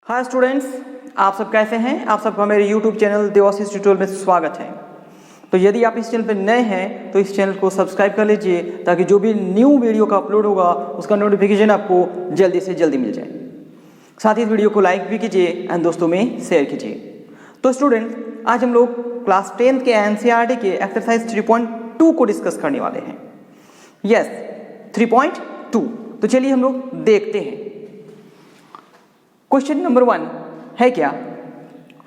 Hi students, आप सब कैसे हैं। आप सबका मेरे YouTube चैनल देवाशीष ट्यूटोरियल में स्वागत है। तो यदि आप इस चैनल पर नए हैं तो इस चैनल को सब्सक्राइब कर लीजिए ताकि जो भी न्यू वीडियो का अपलोड होगा उसका नोटिफिकेशन आपको जल्दी से जल्दी मिल जाए। साथ ही इस वीडियो को लाइक भी कीजिए एंड दोस्तों में शेयर कीजिए। तो स्टूडेंट, आज हम लोग क्लास 10 के NCERT के एक्सरसाइज 3.2 को डिस्कस करने वाले हैं। यस, 3.2। तो चलिए हम लोग देखते हैं। क्वेश्चन नंबर 1 है क्या?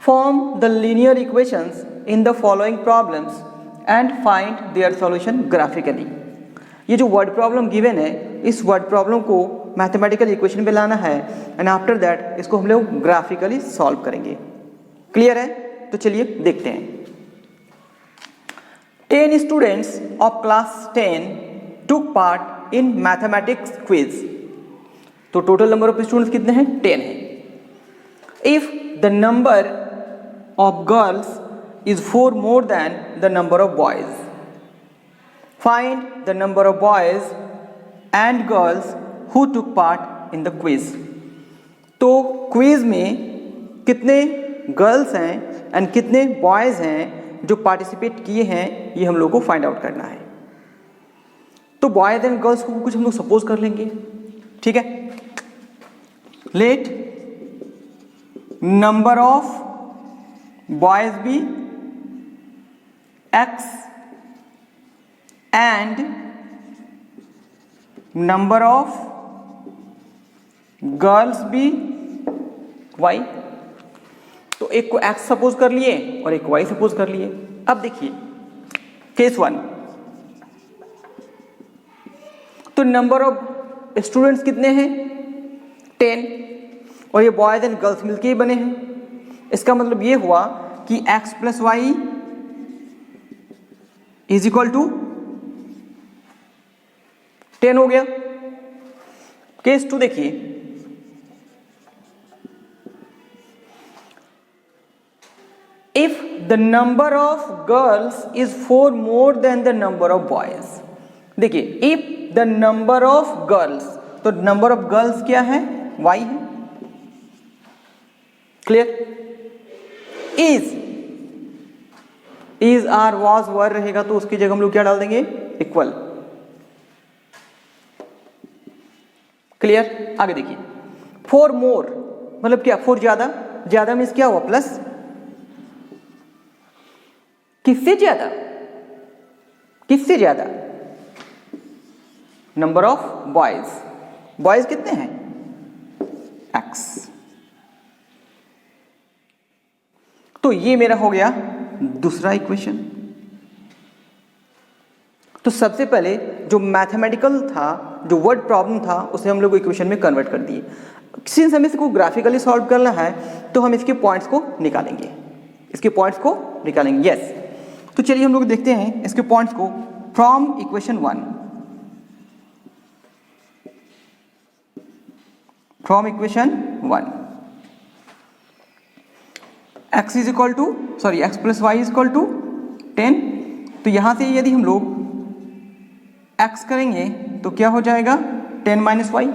Form the linear equations in the following problems and find their solution graphically. ये जो वर्ड प्रॉब्लम गिवन है, इस वर्ड प्रॉब्लम को मैथमेटिकल इक्वेशन पे लाना है एंड आफ्टर दैट इसको हम लोग ग्राफिकली सॉल्व करेंगे। क्लियर है? तो चलिए देखते हैं। 10 students of class 10 took part in mathematics quiz. तो टोटल नंबर ऑफ स्टूडेंट्स कितने हैं? 10 हैं। If the number of girls is 4 more than the number of boys, find the number of boys and girls who took part in the quiz. तो quiz में कितने girls हैं and कितने boys हैं जो पार्टिसिपेट किए हैं, ये हम लोग को फाइंड आउट करना है। तो बॉयज़ एंड गर्ल्स को कुछ हम लोग सपोज कर लेंगे, ठीक है। Let number of boys be x and number of girls be y। तो एक को x सपोज कर लिए और एक y सपोज कर लिए। अब देखिए केस 1। तो नंबर ऑफ स्टूडेंट्स कितने हैं? 10 और ये बॉयज एंड गर्ल्स मिलके ही बने हैं। इसका मतलब ये हुआ कि x plus y is equal to 10 हो गया। केस 2 देखिए। If the number of girls is 4 more than the number of boys. देखिए, if the number of girls, तो नंबर ऑफ गर्ल्स क्या है? y है। Clear? Is are was were रहेगा तो उसकी जगह हम लोग क्या डाल देंगे? इक्वल। क्लियर? आगे देखिए। 4 मोर मतलब क्या? 4 ज्यादा। ज्यादा मीन्स क्या हुआ? प्लस। किससे ज्यादा? किससे ज्यादा? Number of boys. बॉयज कितने हैं? x। तो ये मेरा हो गया दूसरा इक्वेशन। तो सबसे पहले जो मैथमेटिकल था, जो वर्ड प्रॉब्लम था, उसे हम लोग इक्वेशन में कन्वर्ट कर दिए। सिंस हमें इसको ग्राफिकली सॉल्व करना है तो हम इसके पॉइंट्स को निकालेंगे। इसके पॉइंट्स को निकालेंगे। यस, तो चलिए हम लोग देखते हैं इसके पॉइंट्स को from equation 1। From equation 1 x is equal to x plus y is equal to 10। तो यहां से यदि हम लोग x करेंगे तो क्या हो जाएगा? 10 माइनस वाई।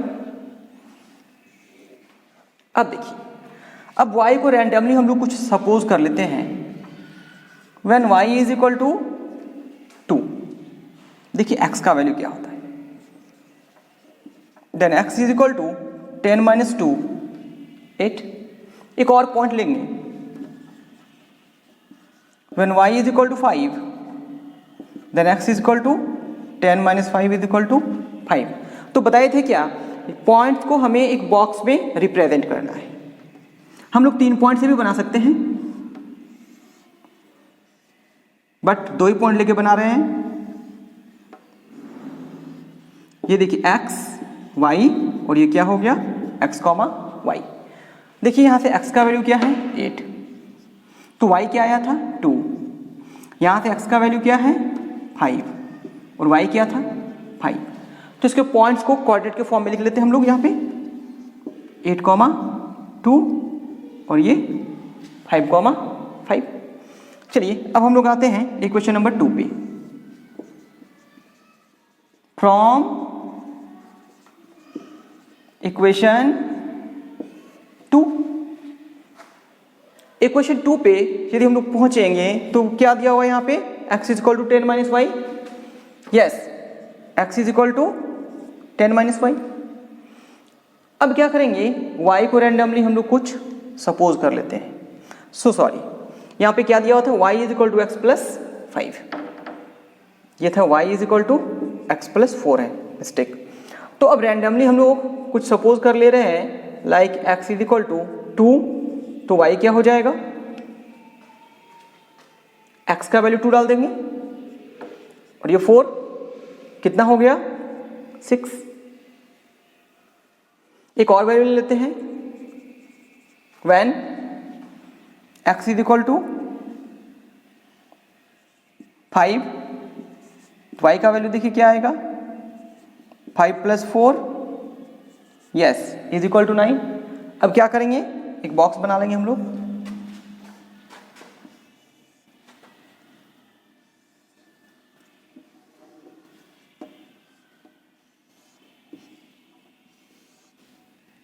अब देखिए, अब y को रैंडमली हम लोग कुछ सपोज कर लेते हैं। When y is equal to 2, देखिए x का वैल्यू क्या होता है। Then x is equal to 10 minus 2 8। एक और पॉइंट लेंगे। When y is equal to 5, then x is equal to 10 minus 5 is equal to 5। तो बताए थे क्या? पॉइंट्स को हमें एक बॉक्स में रिप्रेजेंट करना है। हम लोग 3 पॉइंट से भी बना सकते हैं, बट 2 ही पॉइंट लेके बना रहे हैं। ये देखिए x, y और ये क्या हो गया? x, y। देखिए यहां से x का वैल्यू क्या है? 8। तो y क्या आया था? 2। यहां से x का वैल्यू क्या है? 5 और y क्या था? 5। तो इसके पॉइंट्स को कोऑर्डिनेट के फॉर्म में लिख लेते हैं हम लोग। यहां पे 8, 2 और ये 5, 5। चलिए अब हम लोग आते हैं इक्वेशन नंबर 2 पे। फ्रॉम इक्वेशन 2 इक्वेशन 2 पे यदि हम लोग पहुंचेंगे तो क्या दिया हुआ है यहाँ पे x is equal to 10 minus y, yes x is equal to 10 minus y. अब क्या करेंगे, y को रैंडमली हम लोग कुछ सपोज कर लेते हैं। सॉरी यहाँ पे क्या दिया हुआ था, y is equal to x plus 5, ये था y is equal to x plus 4 है, मिस्टेक। तो अब रैंडमली हम लोग कुछ सपोज कर ले रहे हैं like x is equal to 2, तो y क्या हो जाएगा, x का वैल्यू 2 डाल देंगे और ये 4 कितना हो गया 6। एक और वैल्यू ले लेते हैं, when x is equal to 5, y का वैल्यू देखिए क्या आएगा 5 plus 4, yes is equal to 9। अब क्या करेंगे, एक बॉक्स बना लेंगे हम लोग,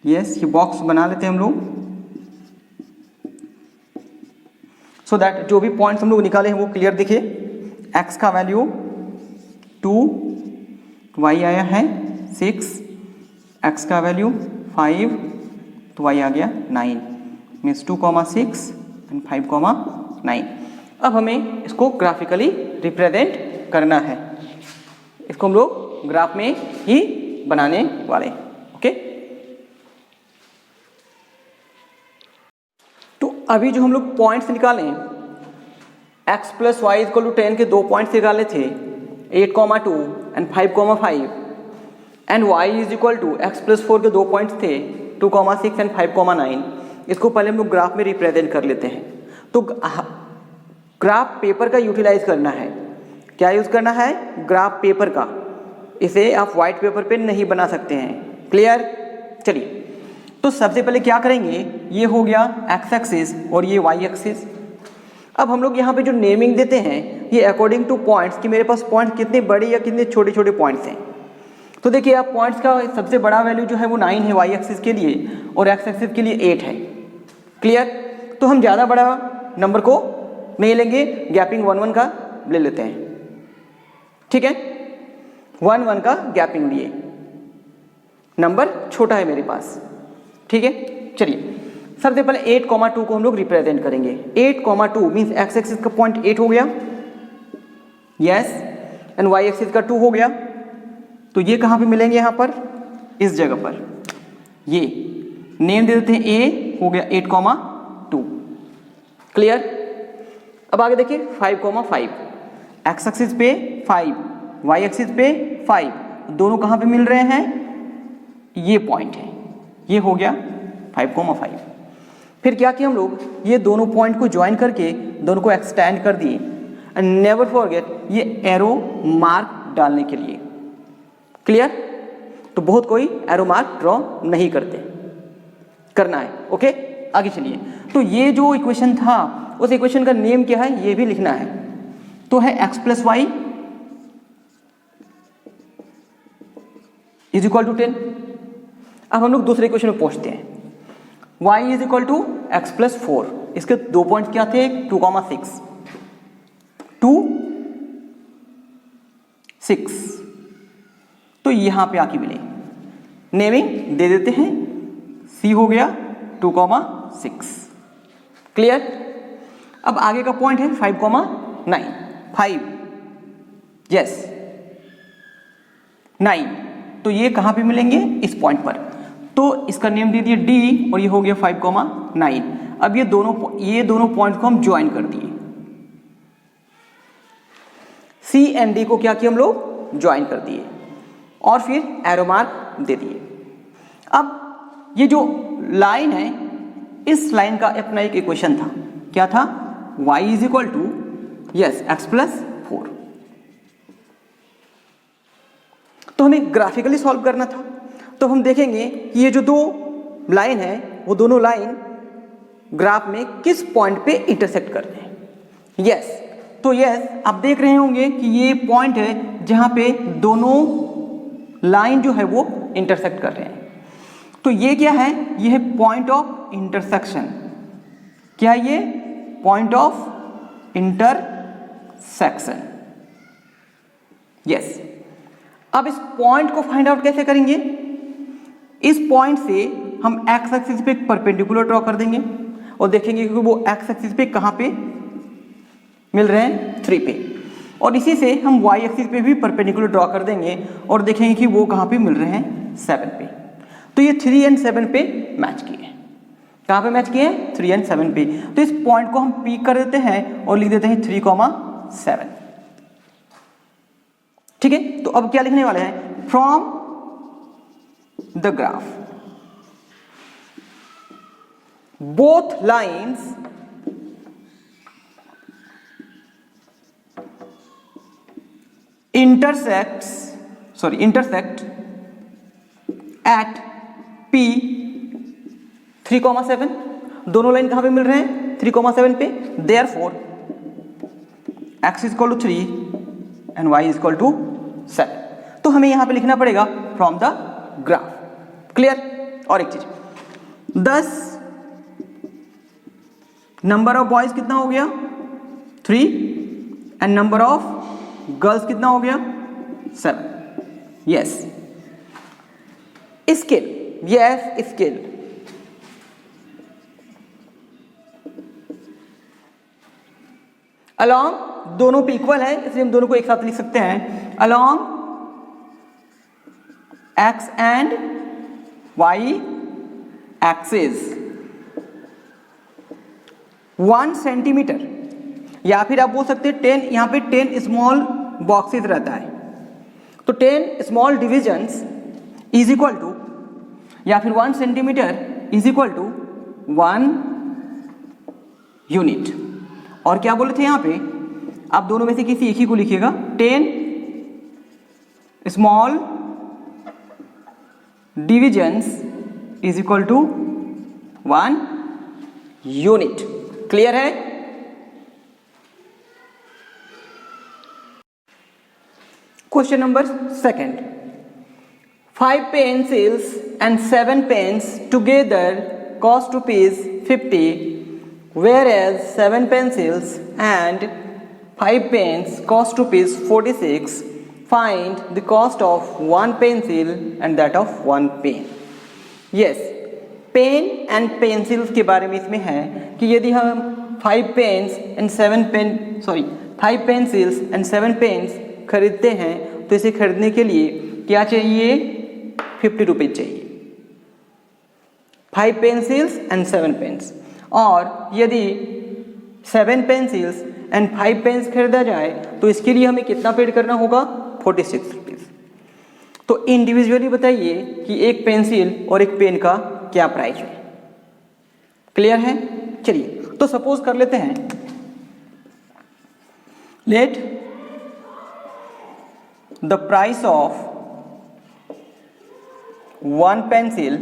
यस ये बॉक्स बना लेते हैं हम लोग, सो दैट जो भी पॉइंट्स हम लोग निकाले हैं वो क्लियर दिखे। x का वैल्यू 2, y आया है 6, x का वैल्यू 5, तो y आ गया 9, मीन्स 2,6 एंड 5,9। अब हमें इसको ग्राफिकली रिप्रेजेंट करना है, इसको हम लोग ग्राफ में ही बनाने वाले, ओके। तो अभी जो हम लोग पॉइंट्स निकालें, x plus y equal to 10 के 2 पॉइंट्स निकाले थे 8,2 and 5,5, and y is equal to x plus 4 के 2 पॉइंट्स थे 2,6 एंड 5,9। इसको पहले हम लोग ग्राफ में रिप्रेजेंट कर लेते हैं। तो ग्राफ पेपर का यूटिलाइज करना है, क्या यूज करना है, ग्राफ पेपर का, इसे आप व्हाइट पेपर पे नहीं बना सकते हैं, क्लियर। चलिए तो सबसे पहले क्या करेंगे, ये हो गया x एक्सिस और ये y एक्सिस। अब हम लोग यहाँ पे जो नेमिंग देते हैं ये अकॉर्डिंग टू पॉइंट्स, कि मेरे पास पॉइंट्स कितने बड़े या कितने छोटे छोटे पॉइंट्स हैं। तो देखिए आप पॉइंट्स का सबसे बड़ा वैल्यू जो है वो 9 है y एक्सिस के लिए और x एक्सिस के लिए 8 है, क्लियर। तो हम ज़्यादा बड़ा नंबर को नहीं लेंगे, गैपिंग 1 1 का ले लेते हैं, ठीक है। 1 1 का गैपिंग लिए, नंबर छोटा है मेरे पास, ठीक है। चलिए सबसे पहले 8,2 को हम लोग रिप्रेजेंट करेंगे। 8,2 मीन्स x एक्सिस का पॉइंट 8 हो गया, यस, एंड y एक्सिस का 2 हो गया। तो ये कहाँ पे मिलेंगे, यहाँ पर इस जगह पर, ये नेम दे देते हैं a, हो गया 8,2, क्लियर। अब आगे देखिए 5,5, x एक्सिस पे 5, y एक्सिस पे 5, दोनों कहाँ पे मिल रहे हैं, ये पॉइंट है, ये हो गया 5,5। फिर क्या किया हम लोग, ये दोनों पॉइंट को ज्वाइन करके दोनों को एक्सटेंड कर दिए, एंड नेवर फॉरगेट ये एरो मार्क डालने के लिए, क्लियर। तो बहुत कोई एरो मार्क ड्रॉ नहीं करते, करना है, ओके। आगे चलिए, तो ये जो इक्वेशन था उस इक्वेशन का नेम क्या है ये भी लिखना है, तो है x plus y is equal to 10। अब हम लोग दूसरे इक्वेशन में पहुंचते हैं, y is equal to x plus 4, इसके 2 पॉइंट क्या थे, 2,6, 2, 6, तो यहां पे आके मिले, नेमिंग दे देते हैं, c हो गया 2,6, क्लियर। अब आगे का पॉइंट है 5,9, 5, यस 9, तो ये कहां पे मिलेंगे, इस पॉइंट पर, तो इसका नेम दे दिए d और ये हो गया 5,9। अब ये दोनों पॉइंट को हम ज्वाइन कर दिए, c एंड d को क्या किया हम लोग, ज्वाइन कर दिए और फिर एरो मार्क दे दिए। अब ये जो लाइन है, इस लाइन का अपना एक इक्वेशन था, क्या था, y is equal to, yes x plus 4। तो हमें ग्राफिकली सॉल्व करना था, तो हम देखेंगे कि ये जो दो लाइन है वो दोनों लाइन ग्राफ में किस पॉइंट पे इंटरसेक्ट कर रहे हैं, यस। तो यस आप देख रहे होंगे कि ये पॉइंट है जहां पे दोनों लाइन जो है वो इंटरसेक्ट कर रहे हैं। तो ये क्या है, ये है पॉइंट ऑफ इंटरसेक्शन, क्या है ये, पॉइंट ऑफ इंटरसेक्शन। यस, अब इस पॉइंट को फाइंड आउट कैसे करेंगे? इस पॉइंट से हम एक्स एक्सिस पे परपेंडिकुलर ड्रॉ कर देंगे और देखेंगे कि वो एक्स एक्सिस पे कहाँ पे मिल रहे हैं, 3 पे, और इसी से हम वाई एक्सिस पे भी परपेंडिकुलर ड्रॉ कर देंगे और देखेंगे कि वो कहाँ पे मिल रहे हैं, 7 पे। तो ये 3 और 7 पे मैच किए हैं। कहाँ पे मैच किए हैं? 3 और 7 पे। तो इस पॉइंट को हम पी कर देते हैं और लिख देते हैं 3,7। ठीक है, तो अब क्या लिखने वाले हैं? From the graph both lines intersect at P 3,7। दोनों लाइन कहां पे मिल रहे हैं? 3,7 पे। Therefore x is equal to 3 and y is equal to 7। तो हमें यहां पे लिखना पड़ेगा फ्रॉम द ग्राफ। क्लियर? और एक चीज, 10 नंबर ऑफ बॉयज कितना हो गया? 3 एंड नंबर ऑफ गर्ल्स कितना हो गया? 7। Yes, scale, yes scale. Along, दोनों पे इक्वल है इसलिए हम दोनों को एक साथ लिख सकते हैं। Along x and y axis 1 centimetre, या फिर आप बोल सकते हैं 10, यहाँ पे 10 स्मॉल बॉक्सेस रहता है, तो 10 small divisions is equal to, या फिर 1 centimetre is equal to 1 unit. और क्या बोले थे यहाँ पे? आप दोनों में से किसी एक ही को लिखिएगा। 10 small divisions is equal to 1 unit. Clear है? Question number 2, 5 pencils and 7 pens together cost ₹50, whereas 7 pencils and 5 pens cost ₹46. Find the cost of 1 pencil and that of 1 pen. Yes, pen and pencils के बारे में इसमें है कि यदि हम 5 pencils and 7 pens खरीदते हैं तो इसे खरीदने के लिए क्या चाहिए? 50 रुपीज चाहिए। 5 पेंसिल्स एंड 7 पेन्स। और यदि 7 पेंसिल्स एंड 5 पेन्स खरीदा जाए तो इसके लिए हमें कितना पेड करना होगा? 46 रुपीज। तो इंडिविजुअली बताइए कि एक पेंसिल और एक पेन का क्या प्राइस है। क्लियर है? चलिए, तो सपोज कर लेते हैं, let the price of 1 pencil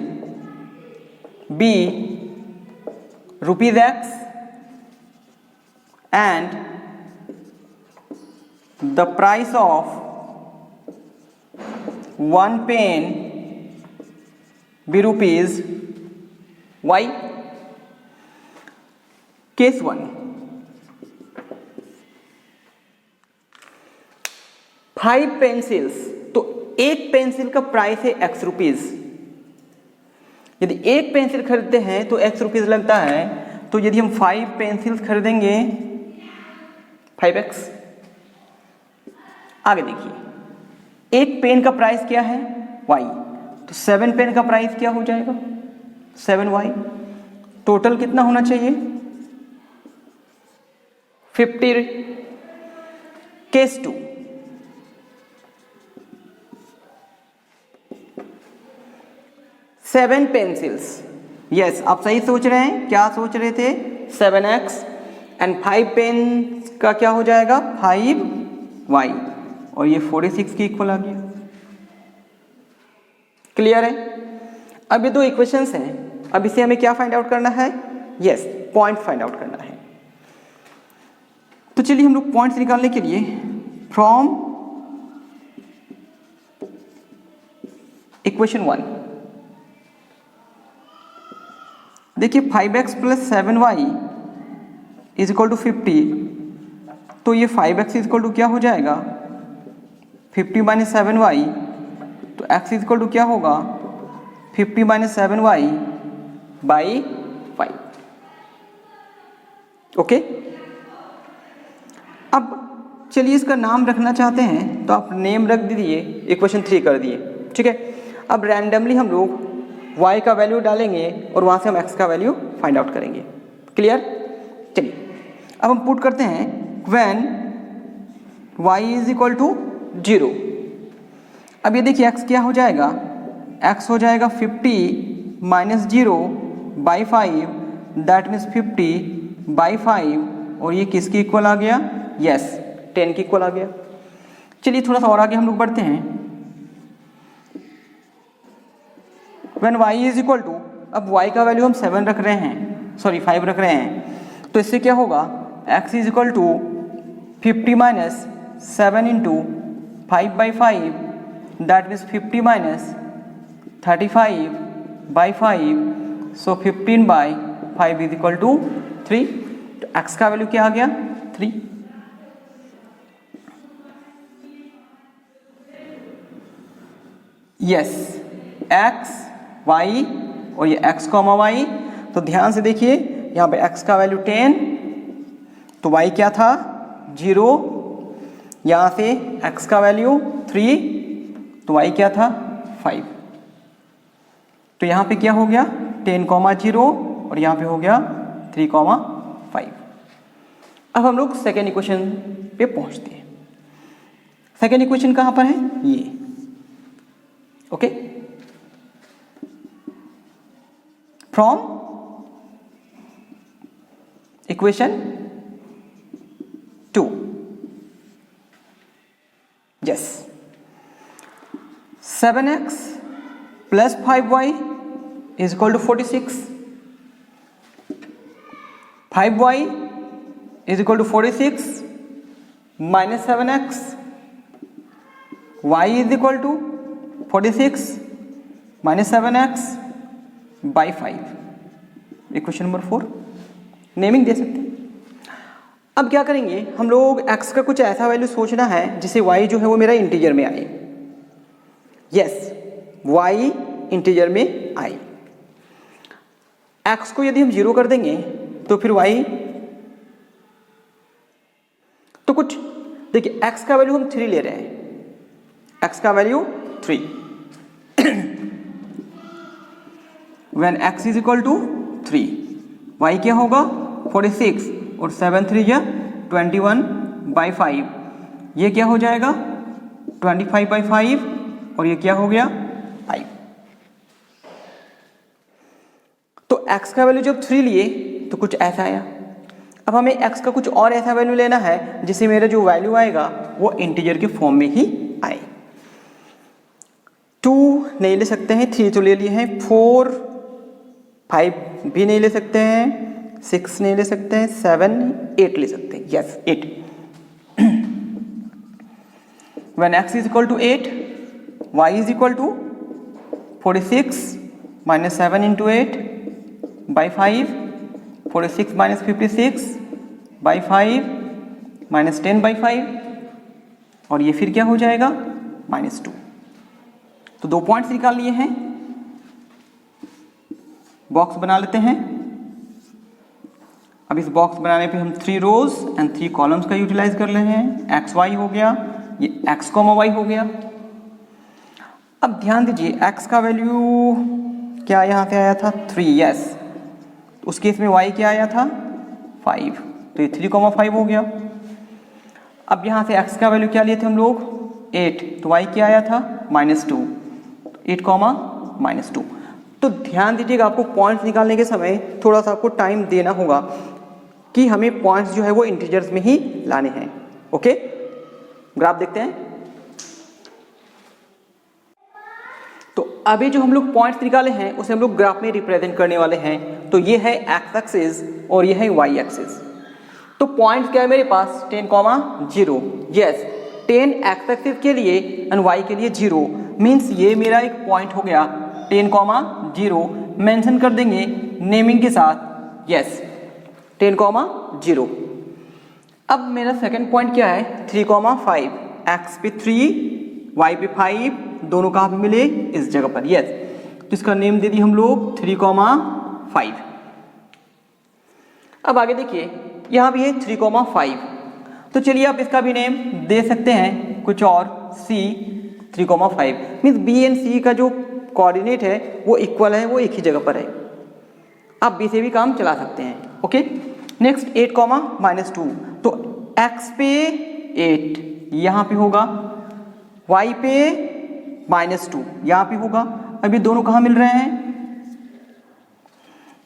be ₹X and the price of 1 pen be ₹Y। Case 1, 5 pencils, तो एक पेंसिल का प्राइस है X रुपीज। यदि एक पेंसिल खरीदते हैं तो X रुपीज लगता है, तो यदि हम 5 पेंसिल्स खरीदेंगे 5X। आगे देखिए, एक पेन का प्राइस क्या है? Y, तो 7 पेन का प्राइस क्या हो जाएगा? 7Y। टोटल कितना होना चाहिए? 50। Case 2, 7 pencils. यस, आप सही सोच रहे हैं। क्या सोच रहे थे? 7X एंड 5 पेन का क्या हो जाएगा? 5Y, और ये 46 के इक्वल आ गया। क्लियर है? अब ये 2 इक्वेशंस हैं, अब इसे हमें क्या फाइंड आउट करना है? यस, पॉइंट फाइंड आउट करना है। तो चलिए हम लोग पॉइंट्स निकालने के लिए फ्रॉम इक्वेशन 1, देखिए 5x + 7y is equal to 50, तो ये 5x इज इक्वल टू क्या हो जाएगा 50 माइनस 7y, तो x इज इक्वल टू क्या होगा 50 माइनस 7y बाई 5। ओके, अब चलिए इसका नाम रखना चाहते हैं तो आप नेम रख दीजिए, इक्वेशन 3 कर दिए, ठीक है। अब रैंडमली हम लोग y का वैल्यू डालेंगे और वहाँ से हम x का वैल्यू फाइंड आउट करेंगे। क्लियर? चलिए अब हम पुट करते हैं when y is equal to 0। अब ये देखिए x क्या हो जाएगा, x हो जाएगा 50 minus 0 by 5, that means 50 by 5, और ये किसके इक्वल आ गया, यस 10 के इक्वल आ गया। चलिए थोड़ा सा और आगे हम लोग बढ़ते हैं। When y is equal to, अब y का वैल्यू हम 7 रख रहे हैं, सॉरी 5 रख रहे हैं, तो इससे क्या होगा x is equal to 50 minus 7 into 5 by 5, that means 50 minus 35 by 5, so 15 by 5 is equal to 3। तो x का वैल्यू क्या आ गया 3। यस x y और ये x कॉमा y, तो ध्यान से देखिए यहाँ पे x का वैल्यू 10, तो y क्या था 0, यहाँ से x का वैल्यू 3, तो y क्या था 5, तो यहाँ पे क्या हो गया 10, 0 और यहाँ पे हो गया 3, 5। अब हम लोग सेकेंड इक्वेशन पे पहुँचते हैं। सेकेंड इक्वेशन कहाँ पर है, ये okay. From equation 2, yes 7x plus 5y is equal to 46, 5y is equal to 46 minus 7x, y is equal to 46 minus 7x by 5। Equation number 4 naming दे सकते हैं। अब क्या करेंगे हम लोग, x का कुछ ऐसा वैल्यू सोचना है जिसे y जो है वो मेरा इंटीजर में आए। यस y इंटीजर में आए। x को यदि हम 0 कर देंगे तो फिर y, तो कुछ देखिए x का वैल्यू हम 3 ले रहे हैं, x का value 3 when x is equal to 3, y क्या होगा 46 और 7 3 या 21 बाई 5, ये क्या हो जाएगा 25 बाई 5 और ये क्या हो गया 5। तो x का वैल्यू जब 3 लिए तो कुछ ऐसा आया। अब हमें x का कुछ और ऐसा वैल्यू लेना है जिससे मेरा जो वैल्यू आएगा वो इंटीजर के फॉर्म में ही आए। 2 नहीं ले सकते हैं, 3 तो ले लिए हैं, 4 5 भी नहीं ले सकते हैं, 6 नहीं ले सकते हैं, 7 8 ले सकते हैं, yes 8। when x is equal to 8, y is equal to 46 minus 7 into 8 by 5, 46 minus 56 by 5 minus 10 by 5, और ये फिर क्या हो जाएगा -2। तो 2 पॉइंट्स निकाल लिए हैं। बॉक्स बना लेते हैं। अब इस बॉक्स बनाने पे हम 3 रोज एंड 3 कॉलम्स का यूटिलाइज कर रहे हैं। एक्स वाई हो गया, ये एक्स कॉमा वाई हो गया। अब ध्यान दीजिए एक्स का वैल्यू क्या यहाँ से आया था 3, यस। उस केस में वाई क्या आया था 5, तो ये 3,5 हो गया। अब यहाँ से एक्स का वैल्यू क्या लिए थे हम लोग 8, तो वाई क्या आया था -2, 8, -2। तो ध्यान दीजिएगा आपको पॉइंट्स निकालने के समय थोड़ा सा आपको टाइम देना होगा कि हमें पॉइंट्स जो है वो इंटीजर्स में ही लाने हैं। ओके, ग्राफ देखते हैं। तो अभी जो हम लोग पॉइंट्स निकाले हैं उसे हम लोग ग्राफ में रिप्रेजेंट करने वाले हैं। तो ये है एक्स एक्सिस और ये है वाई एक्सिस। तो पॉइंट्स क्या है मेरे पास 10, 0, यस 10 एक्स एक्सिस के लिए एंड वाई के लिए 0, मीन्स ये मेरा एक पॉइंट हो गया 10, 0 मेंशन कर देंगे नेमिंग के साथ, यस 10,0। अब मेरा सेकंड पॉइंट क्या है, 3,5, एक्स पे 3 वाई पे 5, दोनों कहाँ पे मिले, इस जगह पर। यस, तो इसका नेम दे दी हम लोग 3,5। अब आगे देखिए, यहाँ भी है 3,5, तो चलिए आप इसका भी नेम दे सकते हैं कुछ और, C 3,5 मीन्स बी एंड सी का जो कोऑर्डिनेट है वो इक्वल है, वो एक ही जगह पर है। आप बी से भी काम चला सकते हैं। ओके, नेक्स्ट 8,-2, तो x पे 8 यहाँ पे होगा, y पे -2 यहाँ पे होगा। अभी दोनों कहाँ मिल रहे हैं,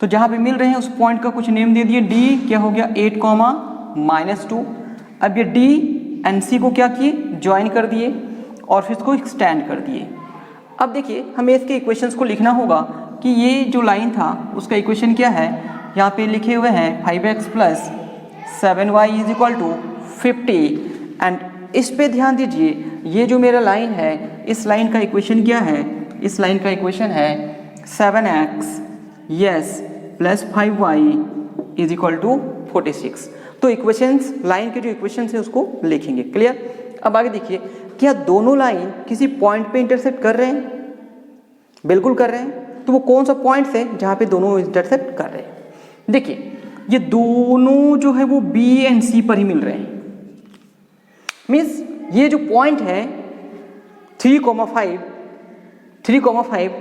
तो जहाँ पे मिल रहे हैं उस पॉइंट का कुछ नेम दे दिए, d क्या हो गया 8,-2। अब ये d एंड c को क्या किए, ज्वाइन कर दिए और फिर इसको एक्सटेंड कर दिए। अब देखिए हमें इसके इक्वेशंस को लिखना होगा कि ये जो लाइन था उसका इक्वेशन क्या है, यहाँ पे लिखे हुए हैं 5x + 7y = 50। एंड इस पे ध्यान दीजिए, ये जो मेरा लाइन है, इस लाइन का इक्वेशन क्या है, इस लाइन का इक्वेशन है 7x यस + 5y = 46। तो इक्वेशंस, लाइन के जो इक्वेशंस है उसको लिखेंगे। क्लियर। अब आगे देखिए, क्या दोनों लाइन किसी पॉइंट पे इंटरसेक्ट कर रहे हैं, बिल्कुल कर रहे हैं। तो वो कौन सा पॉइंट है जहाँ पे दोनों इंटरसेक्ट कर रहे हैं, देखिए ये दोनों जो है वो B एंड C पर ही मिल रहे हैं। मीन्स ये जो पॉइंट है 3,5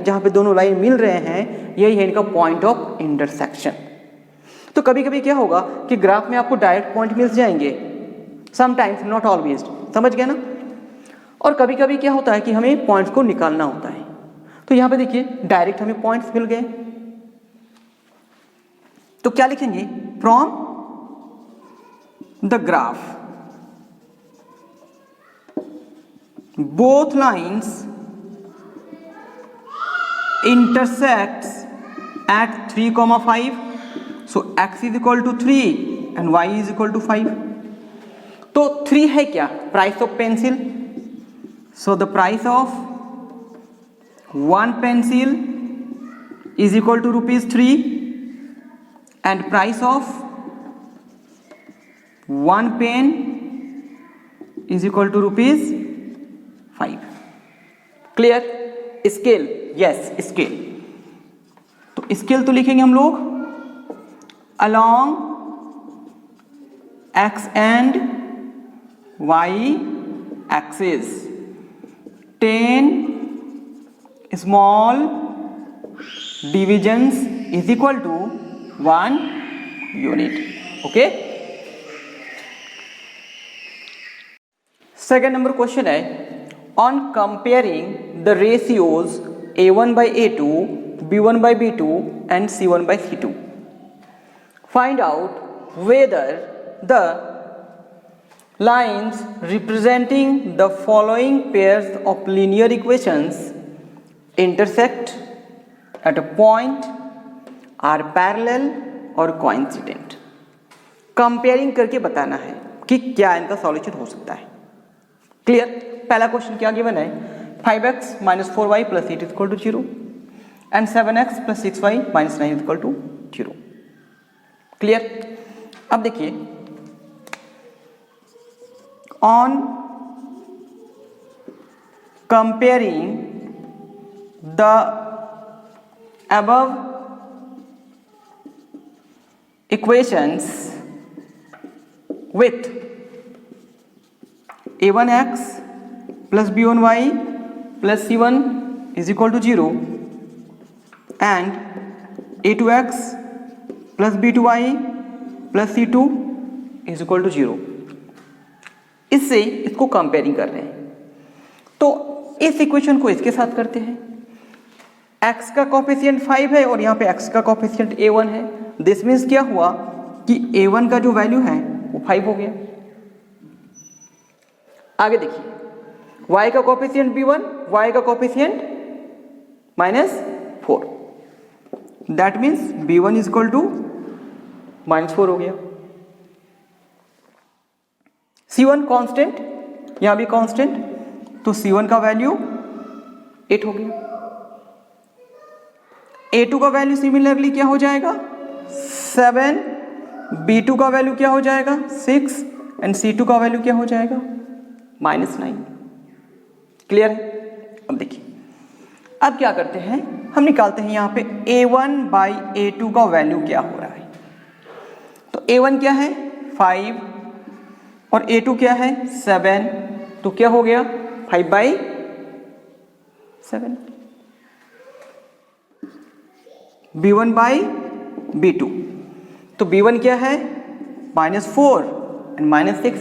जहाँ पे दोनों लाइन मिल रहे हैं, यही है इनका पॉइंट ऑफ इंटरसेक्शन। तो कभी कभी क्या होगा कि ग्राफ में आपको डायरेक्ट पॉइंट मिल जाएंगे, समटाइम्स, नॉट ऑलवेज, समझ गए ना। और कभी कभी क्या होता है कि हमें पॉइंट्स को निकालना होता है। तो यहाँ पे देखिए डायरेक्ट हमें पॉइंट्स मिल गए, तो क्या लिखेंगे, from the graph both lines intersects at 3,5, so x = 3 and y = 5। तो 3 है क्या, price of pencil, so the price of 1 pencil is equal to ₹3 and price of 1 pen is equal to ₹5। Clear. Scale, yes scale, तो scale तो लिखेंगे हम लोग along x and y axis 10 small divisions is equal to 1 unit। Okay, second number question है, on comparing the ratios A1/A2, B1/B2 and C1/C2, find out whether the lines representing the following pairs of linear equations intersect at a point, are parallel or coincident। Comparing करके बताना है कि क्या इनका solution हो सकता है। क्लियर। पहला क्वेश्चन क्या गिवन है, 5x - 4y + 8 = 0 and 7x + 6y - 9 = 0। Clear. अब देखिए, on comparing the above equations with a1x plus b1y plus c1 is equal to 0 and a2x plus b2y plus c2 is equal to 0, इससे इसको comparing कर रहे हैं। तो इस इक्वेशन को इसके साथ करते हैं, x का कोफिशिएंट 5 है और यहाँ पे x का कोफिशिएंट a1 है। दिस मीन्स क्या हुआ कि a1 का जो वैल्यू है वो 5 हो गया। आगे देखिए, y का कोफिशिएंट b1, y का कोफिशिएंट -4, दैट मीन्स b1 = -4 हो गया। c1 कांस्टेंट, यहां भी कांस्टेंट, तो c1 का वैल्यू 8 हो गया। a2 का वैल्यू सिमिलरली क्या हो जाएगा, 7 B2 का वैल्यू क्या हो जाएगा 6 एंड C2 का वैल्यू क्या हो जाएगा -9। क्लियर है? अब देखिए, अब क्या करते हैं, हम निकालते हैं यहाँ पे A1 बाई A2 का वैल्यू क्या हो रहा है। तो A1 क्या है 5 और A2 क्या है 7, तो क्या हो गया 5/7। B1 बाई B2, तो B1 क्या है -4 एंड -6,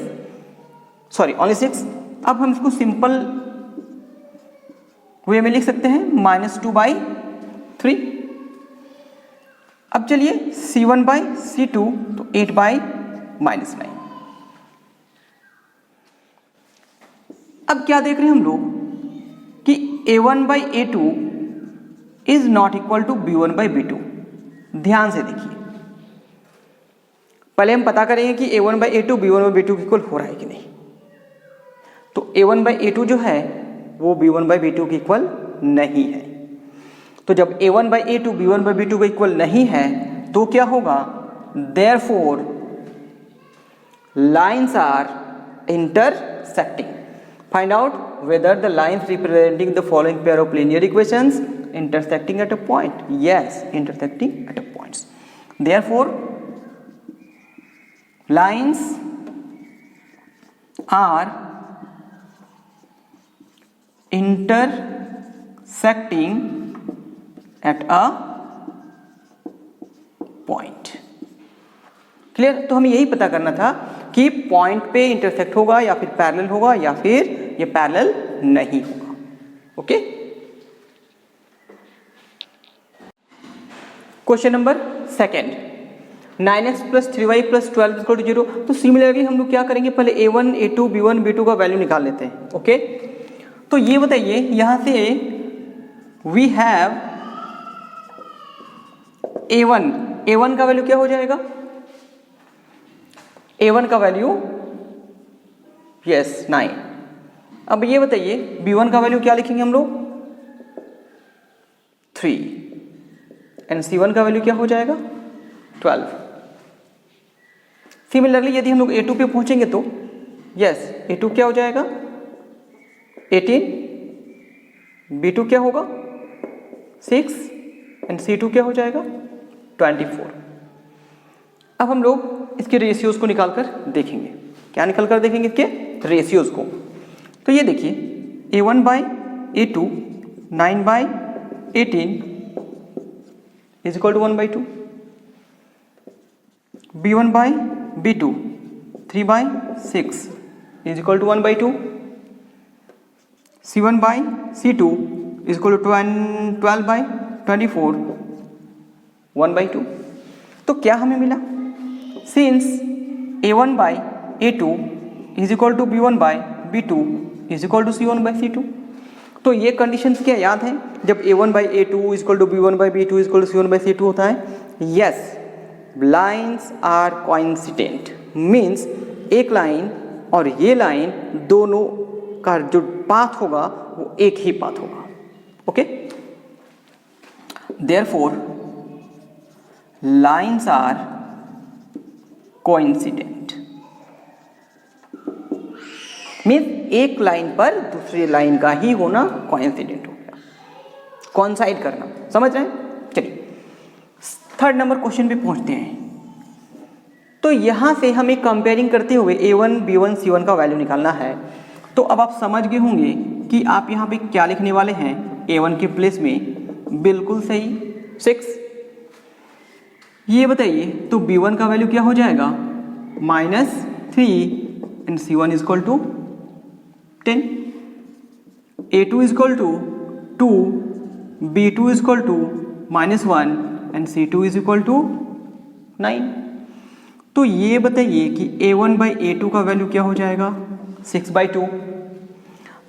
सॉरी ओनली 6। अब हम इसको सिंपल वे में लिख सकते हैं -2/3। अब चलिए C1 बाई C2, तो 8/-9। अब क्या देख रहे हैं हम लोग कि A1 by A2 is not equal to B1 by B2। ध्यान से देखिए, पहले हम पता करेंगे कि A1 by A2 B1 by B2 equal हो रहा है कि नहीं। तो A1 बाई A2 जो है वो B1 बाई B2 के इक्वल नहीं है। तो जब A1 by A2 B1 by B2 के इक्वल नहीं है तो क्या होगा, therefore lines are intersecting. Find out whether the lines representing the following pair of linear equations intersecting at a point. Yes, intersecting at a points. Therefore, lines are intersecting at a point. Clear? तो हमें यही पता करना था कि point पे intersect होगा या फिर पैरेलल होगा या फिर ये पैरेलल नहीं होगा। Okay, question number second, 9x + 3y + 12 = 0। तो सिमिलरली हम लोग क्या करेंगे, पहले A1 A2 B1 B2 का वैल्यू निकाल लेते हैं। ओके, तो ये बताइए यहां से वी हैव A1 का वैल्यू क्या हो जाएगा, A1 का वैल्यू यस 9। अब ये बताइए B1 का वैल्यू क्या लिखेंगे हम लोग 3 एंड C1 का वैल्यू क्या हो जाएगा 12। सिमिलरली यदि हम लोग A2 पे पहुंचेंगे तो यस A2 क्या हो जाएगा 18, B2 क्या होगा 6 एंड C2 क्या हो जाएगा 24। अब हम लोग इसके रेशियोज को निकालकर देखेंगे। क्या निकालकर देखेंगे इसके रेशियोज को। तो ये देखिए A1 by A2 9/18 is equal to 1/2, B1 by B2 3/6 is equal to 1/2, C1 by C2 is equal to 12/24 1/2। तो क्या हमें मिला, since A1 by A2 is equal to B1 by B2 is equal to C1 by C2। तो ये conditions क्या याद है, जब A1 by A2 is equal to B1 by B2 is equal to C1 by C2 होता है। Yes, lines are coincident, means एक line और ये लाइन दोनों का जो पाथ होगा वो एक ही पाथ होगा। Okay, therefore lines are coincident, means एक लाइन पर दूसरी लाइन का ही होना कोइंसिडेंट हो गया, कोइंसाइड करना। समझ रहे हैं? चलिए थर्ड नंबर क्वेश्चन पे पहुंचते हैं। तो यहां से हमें कंपेयरिंग करते हुए A1 B1 C1 का वैल्यू निकालना है। तो अब आप समझ गए होंगे कि आप यहां पे क्या लिखने वाले हैं, A1 के प्लेस में बिल्कुल सही 6। ये बताइए तो B1 का वैल्यू क्या हो जाएगा -3 and C1 is equal to 10, A2 is equal to 2, B2 is equal to -1 and C2 is equal to 9। तो ये बताइए कि A1 बाई A2 का वैल्यू क्या हो जाएगा 6/2।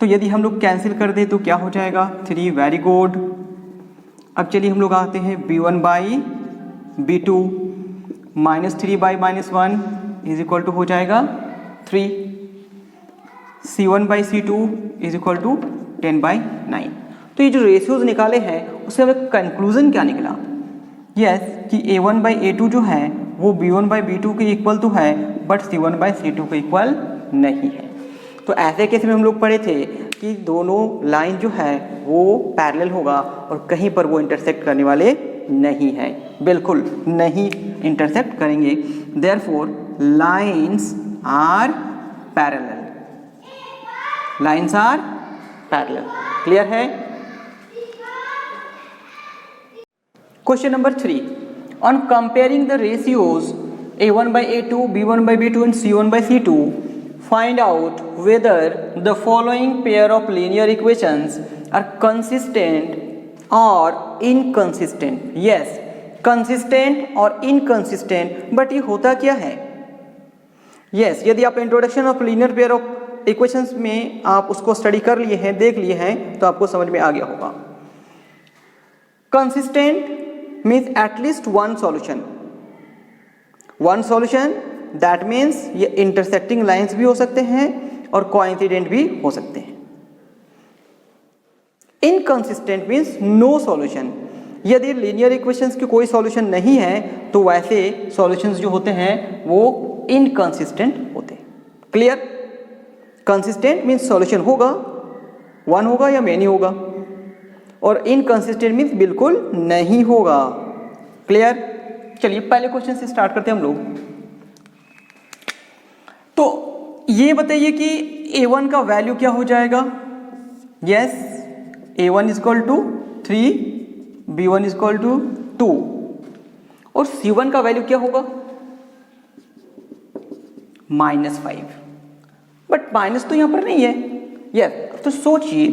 तो यदि हम लोग कैंसिल कर दें तो क्या हो जाएगा 3। Very good. अब चलिए हम लोग आते हैं B1 by B2 -3/-1 is equal to हो जाएगा 3, C1 by C2 is equal to 10/9। तो ये जो रेशियोज निकाले हैं उससे हमें कंक्लूजन क्या निकला, यस कि A1 बाई A2 जो है वो B1/B2 के इक्वल तो है बट C1/C2 के इक्वल नहीं है। तो ऐसे केस में हम लोग पढ़े थे कि दोनों लाइन जो है वो पैरेलल होगा और कहीं पर वो इंटरसेक्ट करने वाले नहीं है, बिल्कुल नहीं इंटरसेक्ट करेंगे। Therefore lines are parallel, lines are parallel. Clear है? Question number 3, on comparing the ratios A1/A2, B1/B2 and C1/C2, find out whether the following pair of linear equations are consistent or inconsistent. Yes, consistent और inconsistent, but ये होता क्या है? Yes, यदि आप introduction of linear pair of equations में आप उसको स्टडी कर लिए हैं, देख लिए हैं, तो आपको समझ में आ गया होगा। Consistent means at least one solution, one solution that means ये इंटरसेक्टिंग लाइंस भी हो सकते हैं और कोइंसिडेंट भी हो सकते हैं। इनकंसिस्टेंट मीन्स नो सॉल्यूशन, यदि लीनियर इक्वेशंस की कोई सॉल्यूशन नहीं है तो वैसे सॉल्यूशंस जो होते हैं वो इनकंसिस्टेंट होते हैं। क्लियर? कंसिस्टेंट मीन्स सॉल्यूशन होगा, वन होगा या मेनी होगा, और इनकंसिस्टेंट मीन्स बिल्कुल नहीं होगा। क्लियर? चलिए पहले क्वेश्चन से स्टार्ट करते हैं हम लोग। तो ये बताइए कि A1 का वैल्यू क्या हो जाएगा? Yes, A1 equal to 3, B1 equal to 2 और C1 का वैल्यू क्या होगा? -5। बट माइनस तो यहां पर नहीं है। यस, तो सोचिए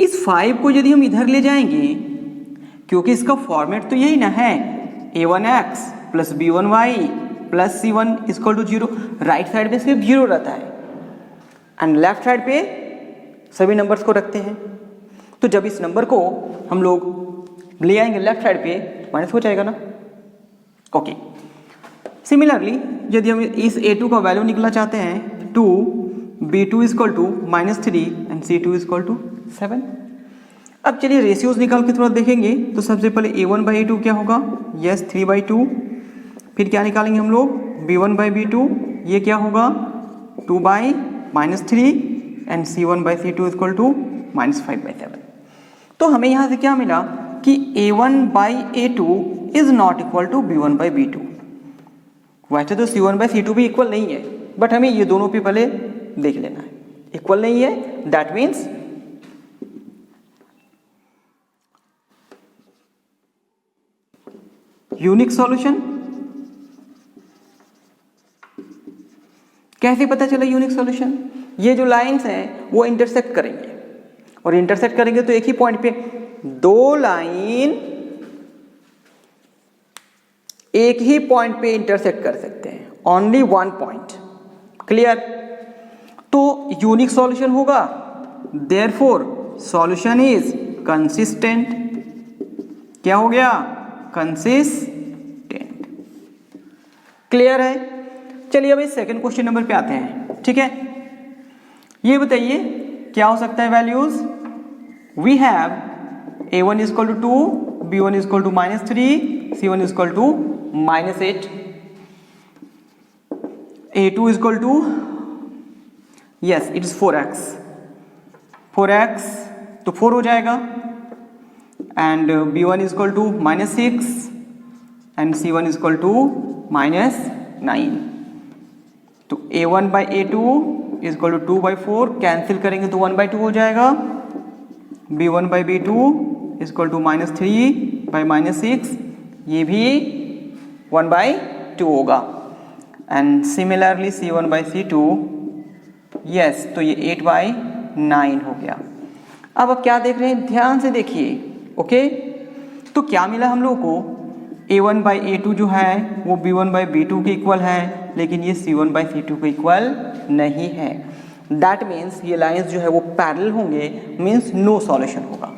इस 5 को यदि हम इधर ले जाएंगे, क्योंकि इसका फॉर्मेट तो यही ना है, A1x plus B1y plus C1 equal to 0। Right side में सिर्फ 0 रहता है एंड लेफ्ट साइड पे सभी नंबर्स को रखते हैं। तो जब इस नंबर को हम लोग ले आएंगे लेफ्ट साइड पे, माइनस हो जाएगा ना। ओके, सिमिलरली यदि हम इस A2 का वैल्यू निकलना चाहते हैं 2, B2 equal to -3 and C2 equal to 7। अब चलिए रेशियोज निकाल के थोड़ा देखेंगे। तो सबसे पहले A1/A2 क्या होगा? यस, 3/2। फिर क्या निकालेंगे हम लोग? B1/B2, ये क्या होगा? 2/-3 एंड C1/C2 इक्वल टू -5/7। तो हमें यहाँ से क्या मिला कि A1/A2 is not equal to B1/B2। वैसे तो C1/C2 भी इक्वल नहीं है, बट हमें ये दोनों पे पहले देख लेना है। इक्वल नहीं है, दैट मीन्स यूनिक सॉल्यूशन। कैसे पता चला यूनिक सॉल्यूशन? ये जो लाइंस हैं वो इंटरसेक्ट करेंगे, और इंटरसेक्ट करेंगे तो एक ही पॉइंट पे, दो लाइन एक ही पॉइंट पे इंटरसेक्ट कर सकते हैं, ओनली वन पॉइंट। क्लियर? तो यूनिक सॉल्यूशन होगा, देयरफॉर सॉल्यूशन इज कंसिस्टेंट। क्या हो गया? कंसिस्टेंट। क्लियर है? चलिए अब इस सेकंड क्वेश्चन नंबर पे आते हैं। ठीक है, ये बताइए क्या हो सकता है values? We have A1 equal to 2, B1 equal to -3, C1 equal to -8, A2 equal to, yes it is 4x, 4x तो 4 हो जाएगा, and B1 equal to -6 and C1 equal to -9। तो A1/A2 इक्वल टू 2/4, कैंसिल करेंगे तो 1/2 हो जाएगा। B1/B2 equal to -3/-6, ये भी 1/2 होगा, एंड सिमिलरली C1/C2, यस तो ये 8/9 हो गया। अब क्या देख रहे हैं? ध्यान से देखिए। ओके, तो क्या मिला हम लोगों को? A1/A2 जो है वो B1/B2 के इक्वल है, लेकिन ये C1/C2 के इक्वल नहीं है। दैट मीन्स ये लाइंस जो है वो पैरेलल होंगे, मीन्स नो सॉल्यूशन होगा,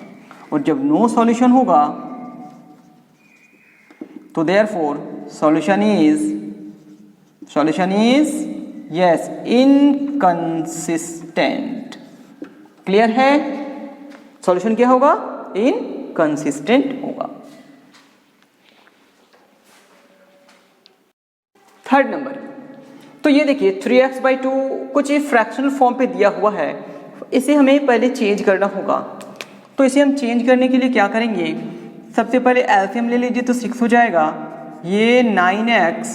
और जब नो सॉल्यूशन होगा तो therefore solution is yes inconsistent. Clear है? सॉल्यूशन क्या होगा? इनकंसिस्टेंट होगा। थर्ड नंबर, तो ये देखिए 3x/2 कुछ फ्रैक्शनल फॉर्म पे दिया हुआ है, इसे हमें पहले चेंज करना होगा। तो इसे हम चेंज करने के लिए क्या करेंगे, सबसे पहले एलसीएम ले लीजिए तो 6 हो जाएगा, ये 9x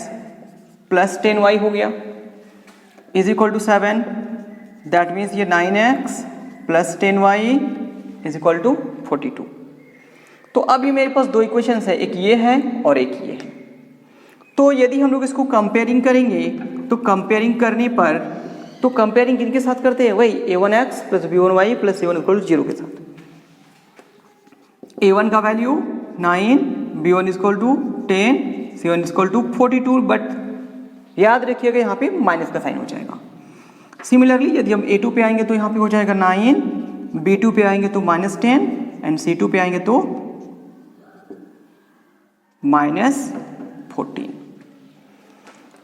प्लस 10y हो गया is equal to 7, that means ये 9x plus 10y is equal to 42। तो अभी मेरे पास दो इक्वेशंस है, एक ये है और एक ये है। तो यदि हम लोग इसको कंपेयरिंग करेंगे तो कंपेयरिंग करने पर, तो कंपेयरिंग किनके साथ करते हैं, वही a1x plus b1y plus c1 equal to 0 के साथ। a1 का value 9, b1 equal to 10, c1 equal to 42, but याद रखिएगा यहाँ पे माइनस का साइन हो जाएगा। सिमिलरली यदि हम a2 पे आएंगे तो यहाँ पे हो जाएगा 9, b2 पे आएंगे तो -10 एंड c2 पे आएंगे तो -14।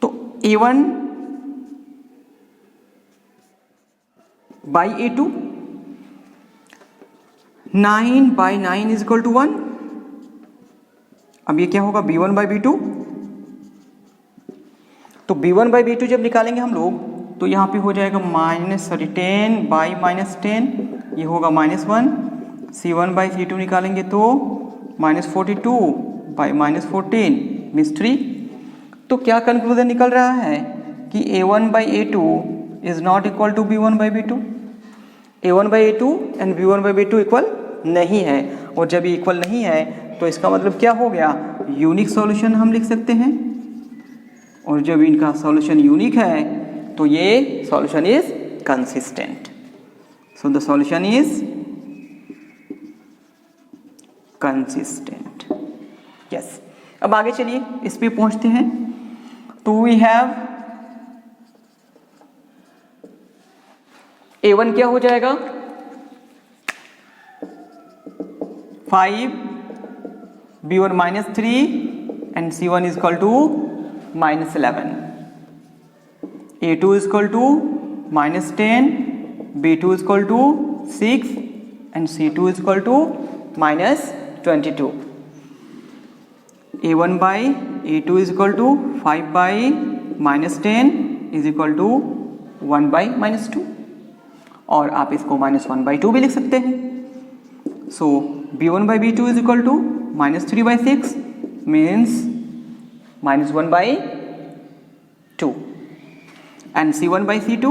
तो a1 by a2, 9 by 9 is equal to 1। अब ये क्या होगा, b1 बाई b2। तो b1 बाई b2 जब निकालेंगे हम लोग तो यहाँ पे हो जाएगा -10 बाई -10, ये होगा -1। c1 बाई c2 निकालेंगे तो -42 बाई -14 मीन्स 3। तो क्या कंक्लूजन निकल रहा है कि a1 by a2 is not equal to b1 by b2। a1 by a2 and b1 by b2 equal नहीं है, और जब ये इक्वल नहीं है तो इसका मतलब क्या हो गया, यूनिक सॉल्यूशन हम लिख सकते हैं। और जब इनका सॉल्यूशन यूनिक है तो ये solution is consistent. So the solution is consistent. Yes, अब आगे चलिए इस पे पहुंचते हैं। तो वी हैव a1 क्या हो जाएगा, 5, b1 -3 and c1 is equal to -11, a2 is equal to -10, b2 is equal to 6 and c2 is equal to -22। a1 by a2 is equal to 5 by -10 is equal to 1 by -2, और आप इसको -1 by 2 भी लिख सकते हैं। सो b1 by b2 is equal to -3 by 6 means -1 by 2, and c1 by c2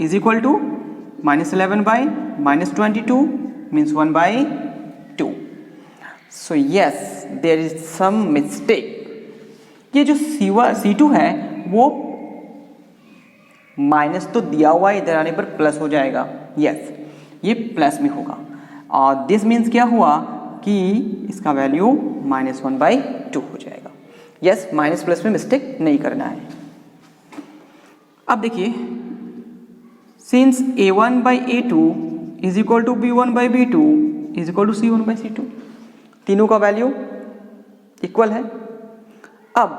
is equal to -11 by -22 means 1 by 2। so yes, there is some mistake। ये जो c2 है वो माइनस तो दिया हुआ है, इधर आने पर प्लस हो जाएगा। यस, ये प्लस में होगा, और दिस मीन्स क्या हुआ कि इसका वैल्यू -1 by 2 हो जाएगा। यस, माइनस प्लस में मिस्टेक नहीं करना है। अब देखिए, since a1 by a2 is equal to b1 by b2 is equal to c1 by c2, तीनों का वैल्यू इक्वल है। अब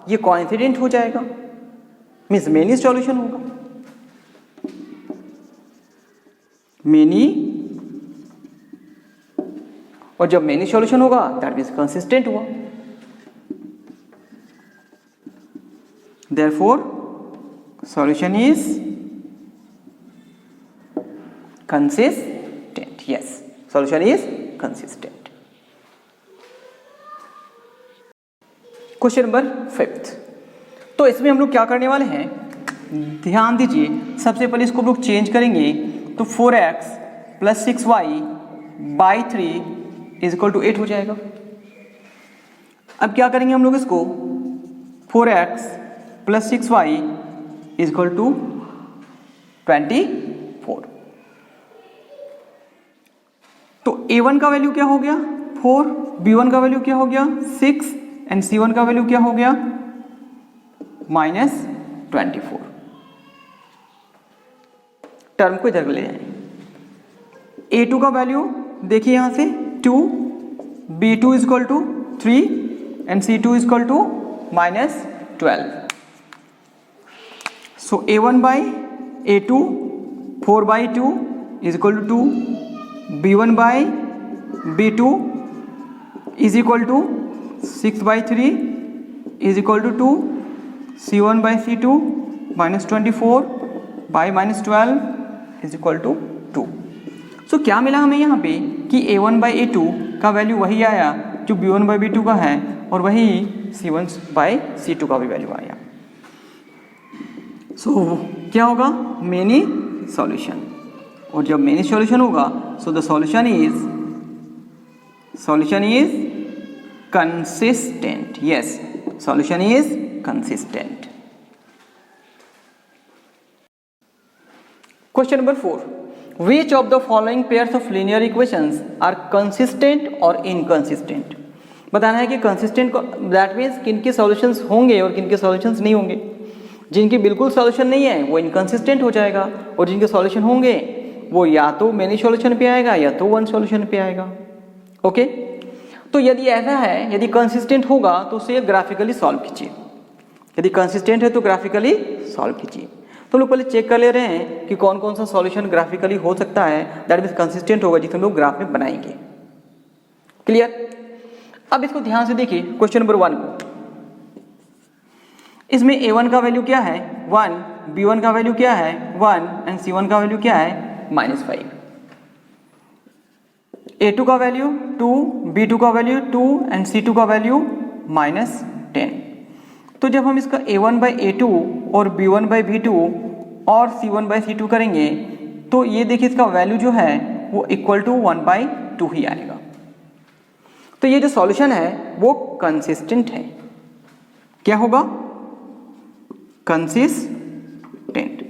ये कोइंसिडेंट हो जाएगा, मीन्स मेनी सॉल्यूशन होगा, मेनी, और जब मेनी सॉल्यूशन होगा दैट मीन्स कंसिस्टेंट हुआ। Therefore, solution is consistent। Yes, solution is consistent। Question number 5। तो इसमें हम लोग क्या करने वाले हैं, ध्यान दीजिए। सबसे पहले इसको हम लोग चेंज करेंगे तो 4x plus 6y by 3 is equal to 8 हो जाएगा। अब क्या करेंगे हम लोग इसको, 4x plus 6y is equal to 24। तो a1 का वैल्यू क्या हो गया 4, b1 का वैल्यू क्या हो गया 6 एंड c1 का वैल्यू क्या हो गया -24। टर्म को इधर ले जाएंगे। a2 का वैल्यू देखिए यहां से 2, b2 is equal to 3 and c2 is equal to -12। So a1 by a2 4 by 2 is equal to 2, b1 by b2 is equal to 6 by 3 is equal to 2, C1 by C2 minus 24 by minus 12 is equal to 2. सो क्या मिला हमें यहाँ पे कि A1 by A2 का value वही आया जो B1 by B2 का है और वही C1 by C2 का भी वैल्यू आया. सो क्या होगा? Many solution. और जब मेनी सॉल्यूशन होगा so the solution is consistent. Yes, solution is consistent. Question number 4. Which of the following pairs of linear equations are consistent or inconsistent? बताना है कि consistent that means किनके solutions होंगे और किनके solutions नहीं होंगे. जिनकी बिल्कुल solution नहीं है वो inconsistent हो जाएगा और जिनके solution होंगे वो या तो many solution पे आएगा या तो one solution पे आएगा. ओके, तो यदि ऐसा है, यदि consistent होगा तो उसे ग्राफिकली सॉल्व कीजिए. यदि consistent है तो ग्राफिकली सॉल्व कीजिए. तो हम लोग पहले चेक कर ले रहे हैं कि कौन कौन सा सॉल्यूशन ग्राफिकली हो सकता है, दैट मीन्स कंसिस्टेंट होगा, जिसे हम लोग ग्राफ में बनाएंगे. क्लियर? अब इसको ध्यान से देखिए क्वेश्चन नंबर 1 को. इसमें A1 का वैल्यू क्या है? 1, B1 का वैल्यू क्या है? 1 एंड C1 का वैल्यू क्या है? -5. A2 का वैल्यू 2, B2 का वैल्यू 2 एंड C2 का वैल्यू -10. तो जब हम इसका A1 by A2 और B1 by B2 और C1 by C2 करेंगे तो ये देखिए इसका वैल्यू जो है वो इक्वल टू 1/2 ही आएगा. तो ये जो सॉल्यूशन है वो कंसिस्टेंट है. क्या होगा? कंसिस्टेंट.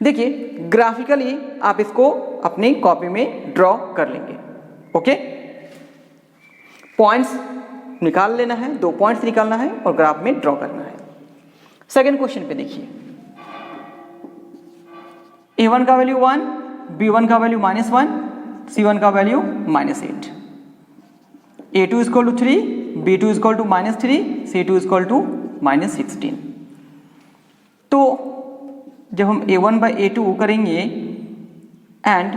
देखिए ग्राफिकली आप इसको अपनी कॉपी में ड्रॉ कर लेंगे. ओके, पॉइंट्स निकाल लेना है, 2 पॉइंट्स निकालना है और ग्राफ में ड्रॉ करना है. सेकंड क्वेश्चन पे देखिए, A1 का वैल्यू 1, B1 का वैल्यू -1, C1 का value -8. A2 is equal to 3, B2 is equal to -3, C2 is equal to -16. तो जब हम A1 by A2 करेंगे एंड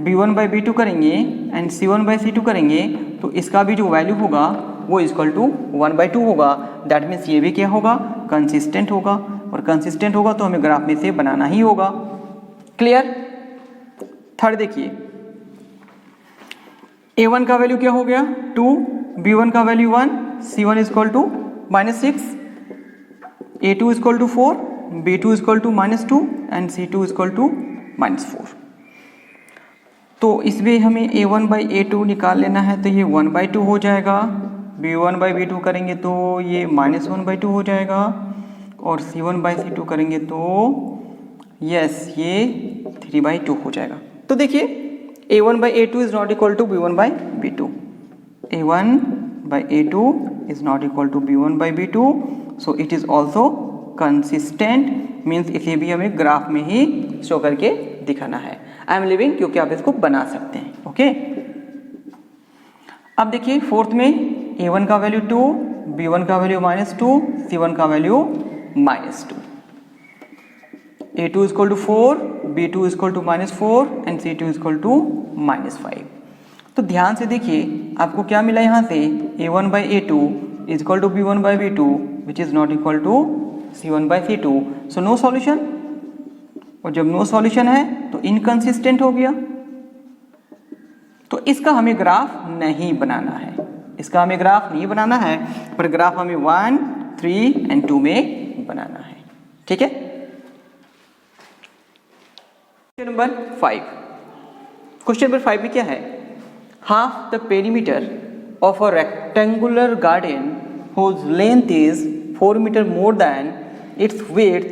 B1 by B2 करेंगे एंड C1 by C2 करेंगे तो इसका भी जो वैल्यू होगा वो इक्वल टू 1/2 होगा. दैट मीन्स ये भी क्या होगा? कंसिस्टेंट होगा. और कंसिस्टेंट होगा तो हमें ग्राफ में से बनाना ही होगा. क्लियर? थर्ड देखिए, A1 का वैल्यू क्या हो गया? 2, B1 का value 1, C1 is equal to -6, A2 is equal to 4, B2 is equal to -2 and C2 is equal to -4. तो इसमें हमें A1 by A2 निकाल लेना है तो ये 1/2 हो जाएगा. B1 by B2 करेंगे तो ये -1/2 हो जाएगा और C1 by C2 करेंगे तो यस ये 3/2 हो जाएगा. तो देखिए A1 by A2 is not equal to B1 by B2. A1 by A2 is not equal to B1 by B2. So it is also consistent. Means इसे भी हमें ग्राफ में ही शो करके दिखाना है. आई एम लिविंग क्योंकि आप इसको बना सकते हैं. ओके, अब देखिए फोर्थ में A1 का वैल्यू 2, B1 का वैल्यू -2, C1 का value -2. A2 is equal to 4, B2 is equal to -4 and C2 is equal to -5. तो ध्यान से देखिए आपको क्या मिला यहाँ से? A1 by A2 is equal to B1 by B2 which is not equal to C1 by C2. So no solution. और जब नो सॉल्यूशन है तो इनकंसिस्टेंट हो गया. तो इसका हमें ग्राफ नहीं बनाना है. इसका हमें ग्राफ नहीं बनाना है पर ग्राफ हमें 1, 3 एंड 2 में बनाना है. ठीक है. Question number 5. क्वेश्चन नंबर 5 में क्या है? Half the perimeter of a rectangular garden whose length is 4 meter more than its width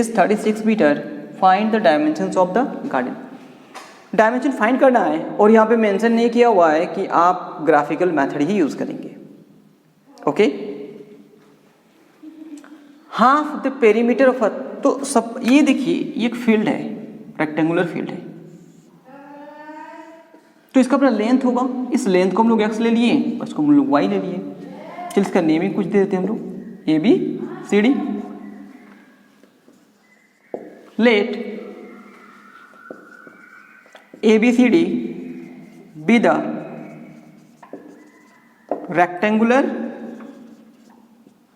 is 36 meter. Find the dimensions of the garden. Dimension find करना है और यहाँ पे मेंशन नहीं किया हुआ है कि आप ग्राफिकल मेथड ही यूज करेंगे. Okay, half the perimeter of, तो सब ये देखिए ये एक फील्ड है, रेक्टेंगुलर फील्ड है. तो इसका अपना लेंथ होगा. इस लेंथ को हम लोग x ले लिए, इसको हम लोग y ले लिए. चल इसका नेमिंग कुछ दे देते हैं हम लोग, ABCD. Let ABCD be the rectangular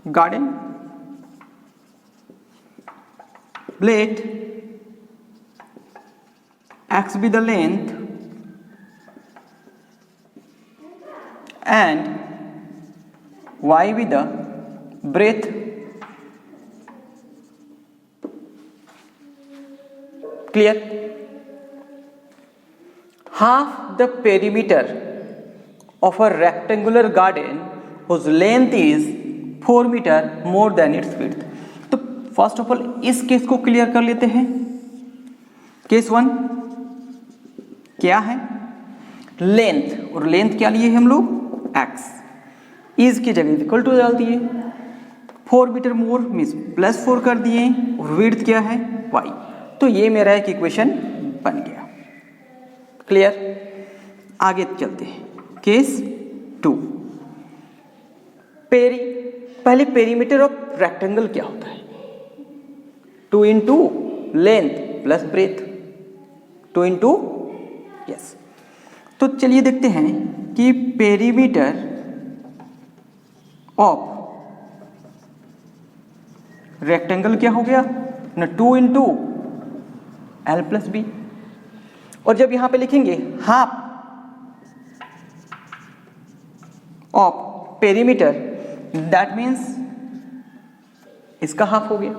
garden let x be the length and y be the breadth. Clear? Half the perimeter of a rectangular garden whose length is 4 meter more than its width. तो first of all इस case को clear कर लेते हैं. Case 1 क्या है? Length, और length क्या लिए हम लोग? x. इज की जगह इक्वल टू डाल दिए, 4 मीटर मोर मीन्स +4 कर दिए, और विड्थ क्या है? y. तो ये मेरा एक इक्वेशन बन गया. क्लियर? आगे चलते हैं. केस 2. पहले पेरीमीटर ऑफ रेक्टेंगल क्या होता है? 2 into length plus breadth, 2 into yes. तो चलिए देखते हैं कि पेरीमीटर ऑफ रेक्टेंगल क्या हो गया ना, 2 इंटू एल प्लस बी. और जब यहां पे लिखेंगे half of perimeter, that means इसका हाफ हो गया.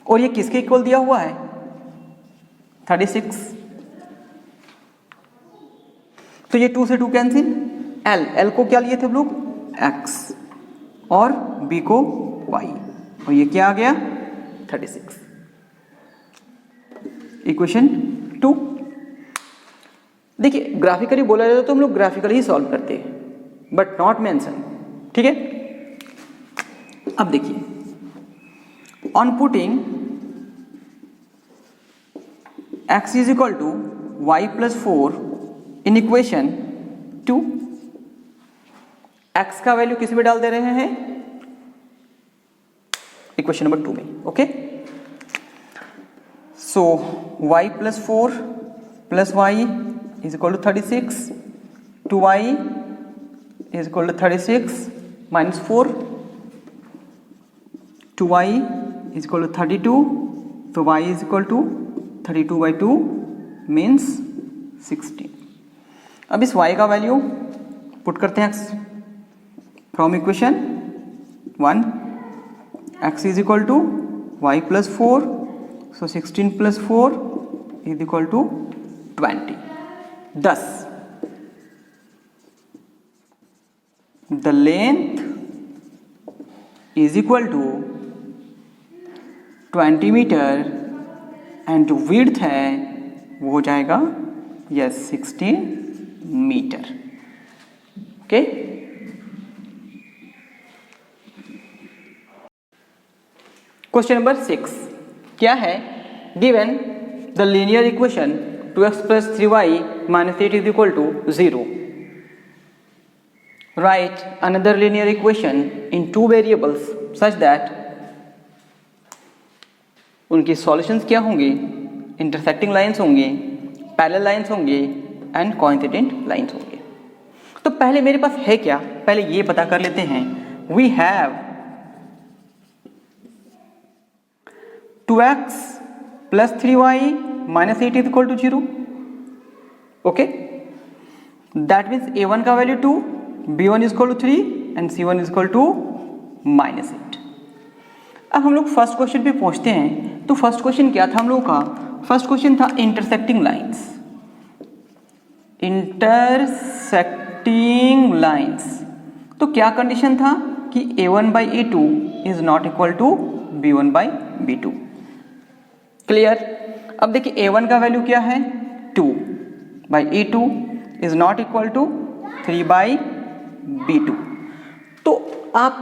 और ये किसके इक्वल दिया हुआ है? 36. तो ये 2 से 2 कैंसिल. एल को क्या लिए थे हम लोग? x, और b को y, और ये क्या आ गया? 36. इक्वेशन 2. देखिए ग्राफिकली बोला जाए तो हम लोग ग्राफिकली ही सॉल्व करते हैं, बट नॉट मेंशन. ठीक है? अब देखिए, on putting x is equal to y plus 4 in equation 2, x का वैल्यू किस में डाल दे रहे हैं? इक्वेशन नंबर 2 में. Okay, so y plus 4 plus y is equal to 36, 2y is equal to 36 minus 4, 2y is equal to 32, तो y is equal to 32/2 means 16. अब इस y का वैल्यू पुट करते हैं from equation 1. x is equal to y plus 4, so 16 plus 4 is equal to 20. Thus, the length is equal to 20 metre and जो width है वो हो जाएगा yes 16 metre. Okay, question number 6 क्या है? Given the linear equation 2x plus 3y minus 8 is equal to 0. Write another linear equation in 2 variables such that उनकी solutions क्या होंगे? इंटरसेक्टिंग लाइंस होंगे, पैरेलल लाइंस होंगे एंड कोइंसिडेंट लाइंस होंगे. तो पहले मेरे पास है क्या? पहले ये पता कर लेते हैं. We have 2x plus 3y minus 8 is equal to 0. Okay, that means a1 का value 2, b1 is equal to 3 and c1 is equal to -8. अब हम लोग फर्स्ट क्वेश्चन पे पहुंचते हैं. तो फर्स्ट क्वेश्चन क्या था हम लोग का? फर्स्ट क्वेश्चन था इंटरसेक्टिंग लाइंस. इंटरसेक्टिंग लाइंस, तो क्या कंडीशन था कि a1/a2 is not equal to b1/b2. Clear? अब देखिए a1 का वैल्यू क्या है? 2/a2 is not equal to 3/b2. तो आप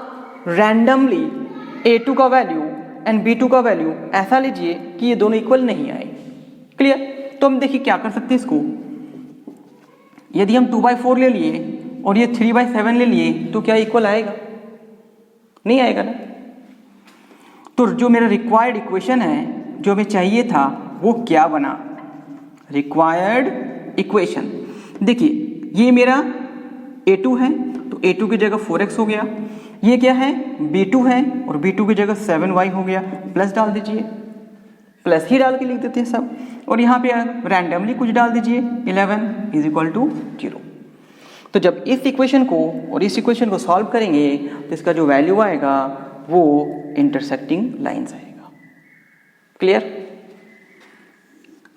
रैंडमली a2 का वैल्यू एंड b2 का वैल्यू ऐसा लीजिए कि ये दोनों इक्वल नहीं आए. क्लियर? तो हम देखिए क्या कर सकते हैं इसको. यदि हम 2/4 ले लिए और ये 3/7 ले लिए तो क्या इक्वल आएगा? नहीं आएगा ना. तो जो मेरा रिक्वायर्ड इक्वेशन है, जो हमें चाहिए था, वो क्या बना? Required equation. देखिए ये मेरा a2 है, तो a2 की जगह 4x हो गया. ये क्या है, b2 है और b2 की जगह 7y हो गया, प्लस डाल दीजिए, प्लस ही डाल के लिख देते हैं सब, और यहाँ पे रैंडमली कुछ डाल दीजिए, 11 इज इक्वल टू 0। तो जब इस इक्वेशन को और इस इक्वेशन को सॉल्व करेंगे तो इसका जो वैल्यू आएगा वो इंटरसेक्टिंग लाइंस आएगा। क्लियर?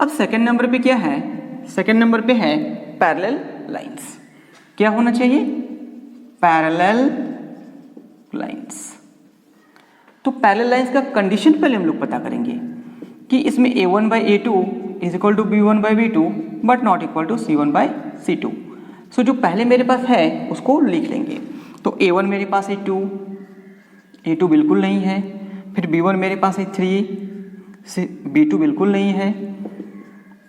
अब सेकंड नंबर पे क्या है, सेकंड नंबर पे है पैरेलल लाइंस। क्या होना चाहिए, पैरेलल लाइंस। तो पैरेलल लाइंस का कंडीशन पहले हम लोग पता करेंगे कि इसमें a1/a2 is equal to b1/b2 but not equal to c1/c2। So जो पहले मेरे पास है उसको लिख लेंगे। तो a1 मेरे पास है 2, a2 बिल्कुल नहीं है, फिर b1 मेरे पास है 3, b2 बिल्कुल नहीं है,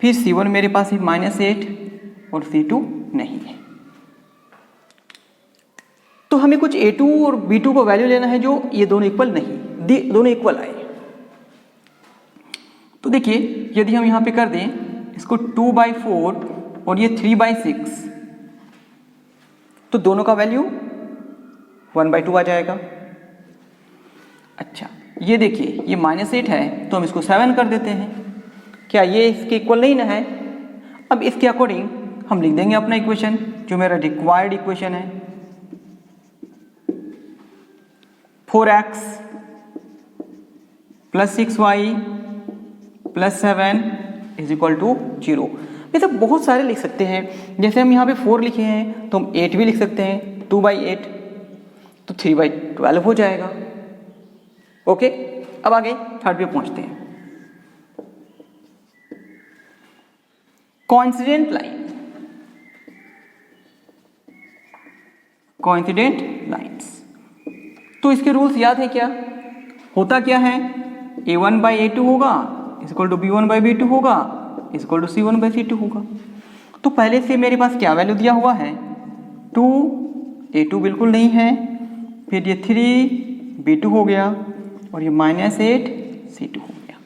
फिर c1 मेरे पास है -8 और c2 नहीं है। तो हमें कुछ a2 और b2 को वैल्यू लेना है जो ये दोनों इक्वल नहीं, दोनों इक्वल आए। तो देखिए यदि हम यहाँ पे कर दें इसको 2/4 और ये 3/6, तो दोनों का वैल्यू 1/2 आ जाएगा। अच्छा ये देखिए ये -8 है तो हम इसको 7 कर देते हैं, क्या ये इसके इक्वल नहीं ना है? अब इसके अकॉर्डिंग हम लिख देंगे अपना इक्वेशन, जो मेरा रिक्वायर्ड इक्वेशन है, 4x + 6y + 7 is equal to 0। वैसे बहुत सारे लिख सकते हैं, जैसे हम यहाँ पे 4 लिखे हैं तो हम 8 भी लिख सकते हैं, 2/8 तो 3/12 हो जाएगा। ओके, अब आगे थर्ड पे पहुँचते हैं। Coincident line, coincident lines. तो इसके रूल्स याद है क्या? होता क्या है, a1/a2 होगा इज इक्वल टू b1/b2 होगा इज इक्वल टू c1/c2 होगा। तो पहले से मेरे पास क्या वैल्यू दिया हुआ है, 2, a2 बिल्कुल नहीं है, फिर ये 3 b2 हो गया और ये -8 c2 हो गया।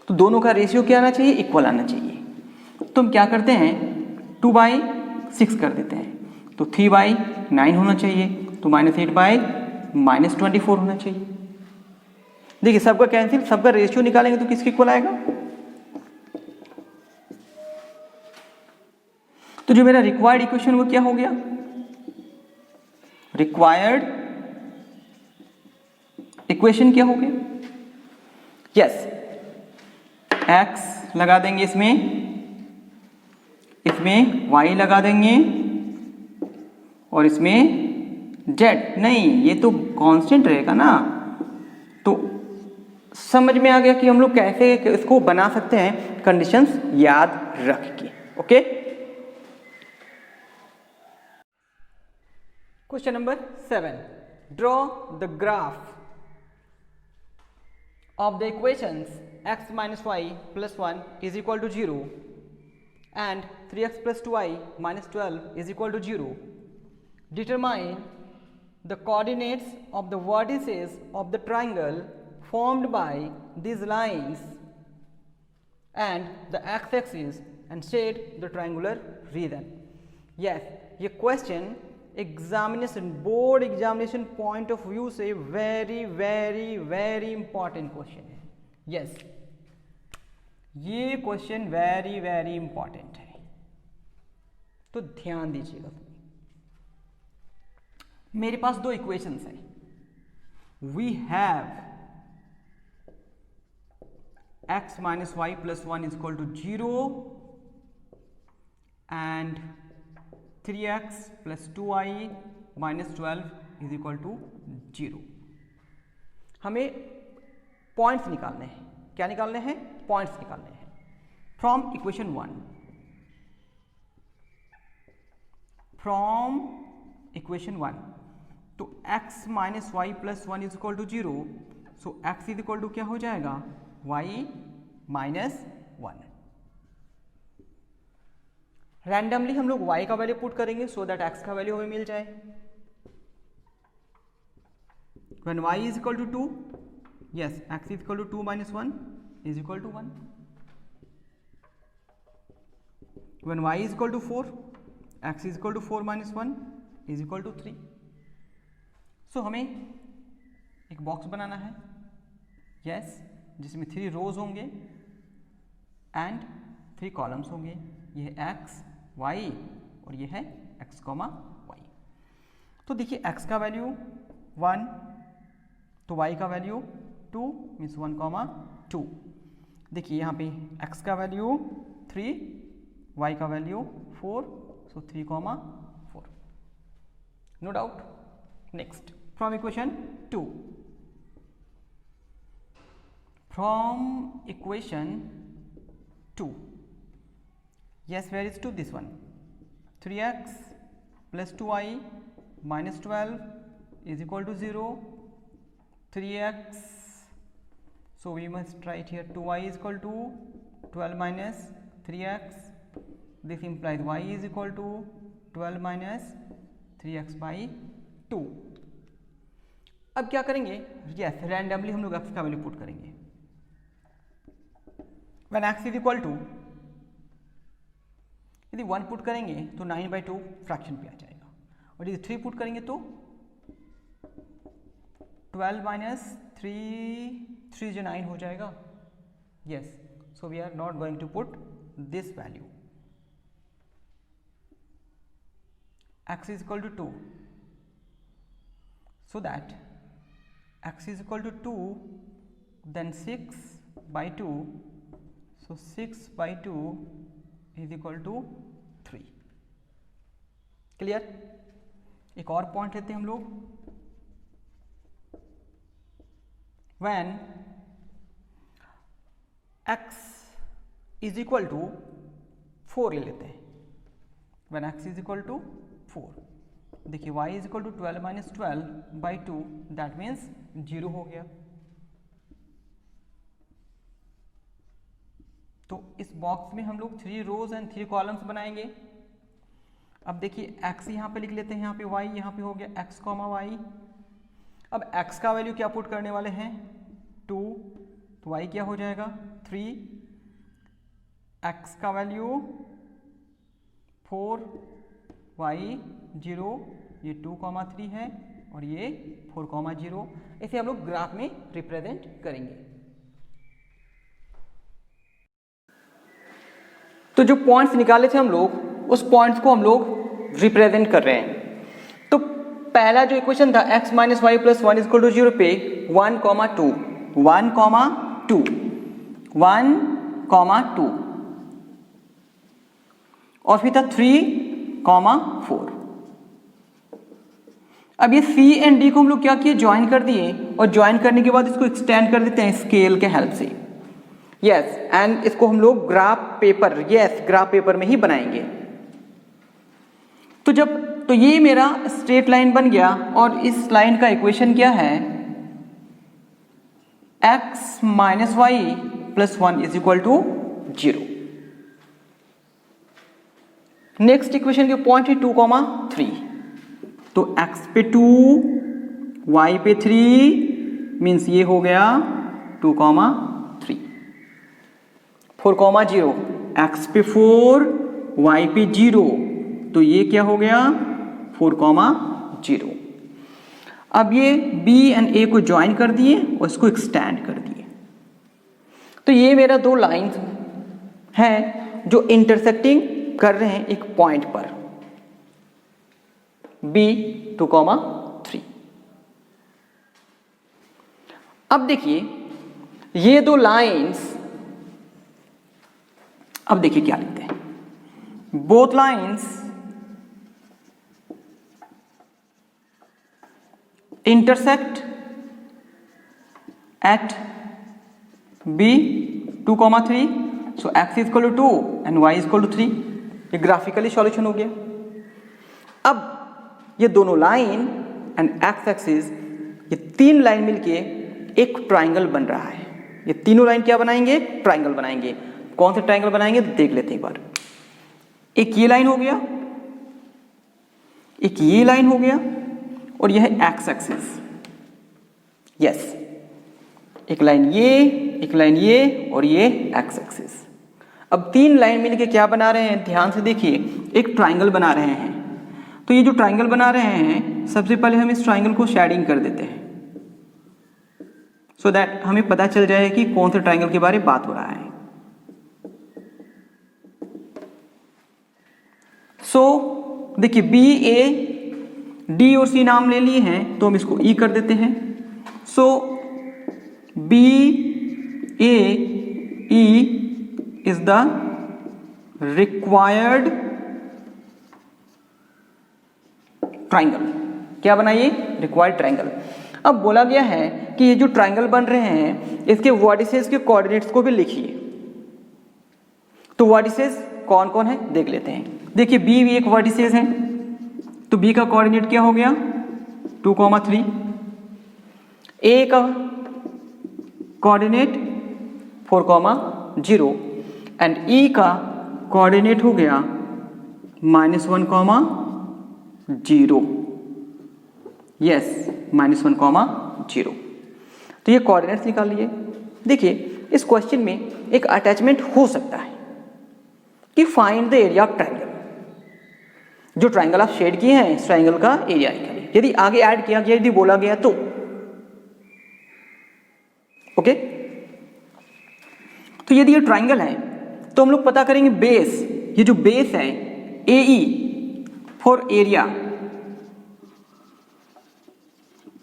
तो दोनों का रेशियो क्या आना चाहिए, इक्वल आना चाहिए। तो हम क्या करते हैं, 2/6 कर देते हैं, तो 3/9 होना चाहिए, तो -8/-24 होना चाहिए। देखिए सबका कैंसिल, सबका रेशियो निकालेंगे तो किसके इक्वल आएगा? तो जो मेरा रिक्वायर्ड इक्वेशन वो क्या हो गया, रिक्वायर्ड इक्वेशन क्या हो गया, यस x लगा देंगे इसमें y लगा देंगे और इसमें z, नहीं ये तो कांस्टेंट रहेगा ना। तो समझ में आ गया कि हम लोग कैसे इसको बना सकते हैं कंडीशंस याद रख के। Okay, question number 7, draw the graph of the equations x minus y plus 1 is equal to 0 and 3x plus 2y minus 12 is equal to 0. Determine the coordinates of the vertices of the triangle formed by these lines and the x-axis and state the triangular region. Yes, ये question examination, board examination point of view से very very very important question है। Yes, ये question very very important है, तो ध्यान दीजिएगा। मेरे पास दो इक्वेशंस हैं, we have x minus y plus 1 is equal to 0 and 3x plus 2y minus 12 is equal to 0। हमें पॉइंट्स निकालने हैं। क्या निकालने हैं? पॉइंट्स निकालने हैं फ्रॉम इक्वेशन 1। फ्रॉम इक्वेशन 1 तो x minus y plus 1 is equal to 0, so x is equal to क्या हो जाएगा, y माइनस 1। रैंडमली हम लोग y का वैल्यू पुट करेंगे सो दैट x का वैल्यू हमें मिल जाए। When y is equal to 2, yes, x is equal to 2 minus 1 is equal to 1. When y is equal to 4, x is equal to 4 minus 1 is equal to 3. सो हमें एक box बनाना है, yes, जिसमें 3 रोज होंगे and 3 columns होंगे। ये है x, Y और ये है एक्स कॉमा वाई। तो देखिए एक्स का वैल्यू 1, तो वाई का वैल्यू 2 मीन्स 1 कॉमा 2। देखिए यहाँ पे एक्स का वैल्यू 3, वाई का value 4, so 3 comma 4, no doubt. Next from equation 2, from equation 2, yes, where is 2? This one, 3x plus 2y minus 12 is equal to 0, 3x, so we must write here 2y is equal to 12 minus 3x, this implies y is equal to 12 minus 3x by 2। अब क्या करेंगे, yes, randomly हम लोग x का value put करेंगे। When x is equal to, यदि 1 put करेंगे तो 9/2 फ्रैक्शन पे आ जाएगा, और यदि 3 पुट करेंगे तो 12 माइनस 3 जो 9 हो जाएगा। Yes, so we are not going to put this value. x is equal to 2, so that x is equal to 2, then 6/2, so 6/2 is equal to 3। Clear? एक और पॉइंट लेते हैं हम लोग। when x is equal to 4 ले लेते हैं, when x is equal to 4, देखिए y is equal to 12 minus 12/2, that means 0 हो गया। तो इस बॉक्स में हम लोग 3 रोज एंड 3 कॉलम्स बनाएंगे। अब देखिए x यहाँ पे लिख लेते हैं, यहाँ पे y, यहाँ पे हो गया x कॉमा वाई। अब x का वैल्यू क्या पुट करने वाले हैं, 2, तो y क्या हो जाएगा 3, x का वैल्यू 4, y 0, ये 2,3 है और ये 4,0। इसे हम लोग ग्राफ में रिप्रेजेंट करेंगे। तो जो पॉइंट्स निकाले थे हम लोग, उस पॉइंट्स को हम लोग रिप्रेजेंट कर रहे हैं। तो पहला जो इक्वेशन था x minus y plus 1 equal to 0 पे 1,2, 1,2, 1,2 और फिर था 3,4। अब ये C एंड D को हम लोग क्या किए, ज्वाइन कर दिए, और ज्वाइन करने के बाद इसको एक्सटेंड कर देते हैं स्केल के हेल्प से। यस, एंड इसको हम लोग graph paper, yes, graph paper में ही बनाएंगे। तो ये मेरा स्ट्रेट लाइन बन गया, और इस लाइन का इक्वेशन क्या है, x minus y plus 1 is equal to 0। Next equation के पॉइंट है 2,3, तो x पे 2, y पे 3 मीन्स ये हो गया 2,3। 4,0, x पे 4, y पे 0, तो ये क्या हो गया 4,0। अब ये b एंड a को ज्वाइन कर दिए और इसको एक्सटेंड कर दिए। तो ये मेरा 2 लाइंस हैं जो इंटरसेक्टिंग कर रहे हैं एक पॉइंट पर, b 2,3। अब देखिए ये 2 लाइंस, अब देखिए क्या लिखते हैं, both lines intersect at b 2,3, so x is equal to 2 and y is equal to 3। ये ग्राफिकली सॉल्यूशन हो गया। अब ये दोनों लाइन एंड एक्स एक्सिस, ये 3 लाइन मिलके एक ट्राइंगल बन रहा है। ये तीनों लाइन क्या बनाएंगे, ट्राइंगल बनाएंगे। कौन से ट्राइंगल बनाएंगे देख लेते हैं एक बार। एक ये लाइन हो गया, एक ये लाइन हो गया, और यह है एक्स एक्सिस। यस, एक लाइन ये, एक लाइन ये, और ये एक्स एक्सिस। अब 3 लाइन मिलके क्या बना रहे हैं, ध्यान से देखिए, एक ट्राइंगल बना रहे हैं। तो तो ये जो ट्राइंगल बना रहे हैं, सबसे पहले हम इस ट्राइंगल को शेडिंग कर देते हैं सो दैट हमें पता चल जाए कि कौन से ट्राइंगल के बारे में बात हो रहा है। सो देखिए बी ए डी और सी नाम ले लिए हैं तो हम इसको ई कर देते हैं। So B A E is the required triangle. क्या बनाइए? Required triangle. अब बोला गया है कि ये जो ट्राइंगल बन रहे हैं इसके वर्टिसेस के कोऑर्डिनेट्स को भी लिखिए। तो वर्टिसेस कौन कौन है देख लेते हैं। देखिए बी भी एक वर्टिसेस है, तो बी का कोऑर्डिनेट क्या हो गया 2,3, ए का कोऑर्डिनेट 4,0 एंड ई का कोऑर्डिनेट हो गया -1,0। यस, -1,0। तो ये कोऑर्डिनेट्स निकाल लिए। देखिए इस क्वेश्चन में एक अटैचमेंट हो सकता है कि find the area of triangle. जो ट्राइंगल आप शेड किए हैं इस ट्राइंगल का एरिया निकालिए। यदि आगे ऐड किया गया, यदि बोला गया तो ओके। तो यदि ये ट्राइंगल है तो हम लोग पता करेंगे बेस, ये जो बेस है A E for area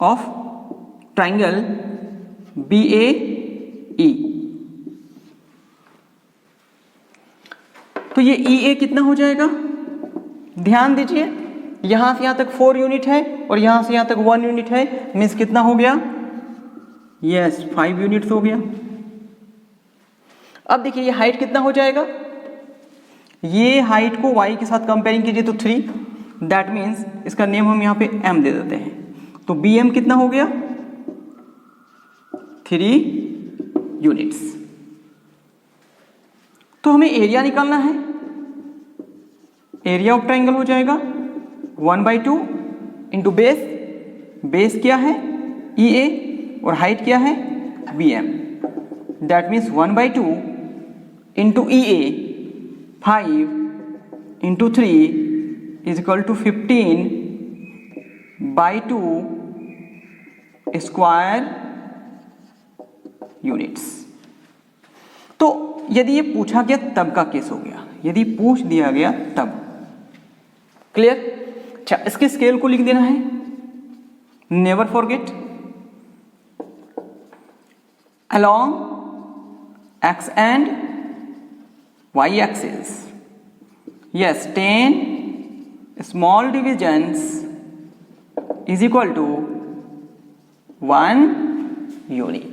of triangle B A E. तो ये ई ए कितना हो जाएगा? ध्यान दीजिए यहां से यहां तक 4 यूनिट है और यहां से यहां तक 1 यूनिट है, मीन्स कितना हो गया? यस, 5 यूनिट्स हो गया। अब देखिए ये हाइट कितना हो जाएगा? ये हाइट को y के साथ कंपेयरिंग कीजिए तो 3, दैट मीन्स इसका नेम हम यहां पे m दे देते हैं। तो bm कितना हो गया? 3 यूनिट्स। तो हमें एरिया निकालना है। एरिया ऑफ ट्राइंगल हो जाएगा 1/2 इंटू बेस। बेस क्या है? EA और हाइट क्या है? BM। That means 1/2 into EA 5 into 3 is equal to 15/2 square units. तो यदि ये पूछा गया तब का केस हो गया, यदि पूछ दिया गया तब। क्लियर? अच्छा, इसके स्केल को लिख देना है। Never forget along x and y axis. Yes, 10 small divisions is equal to 1 unit.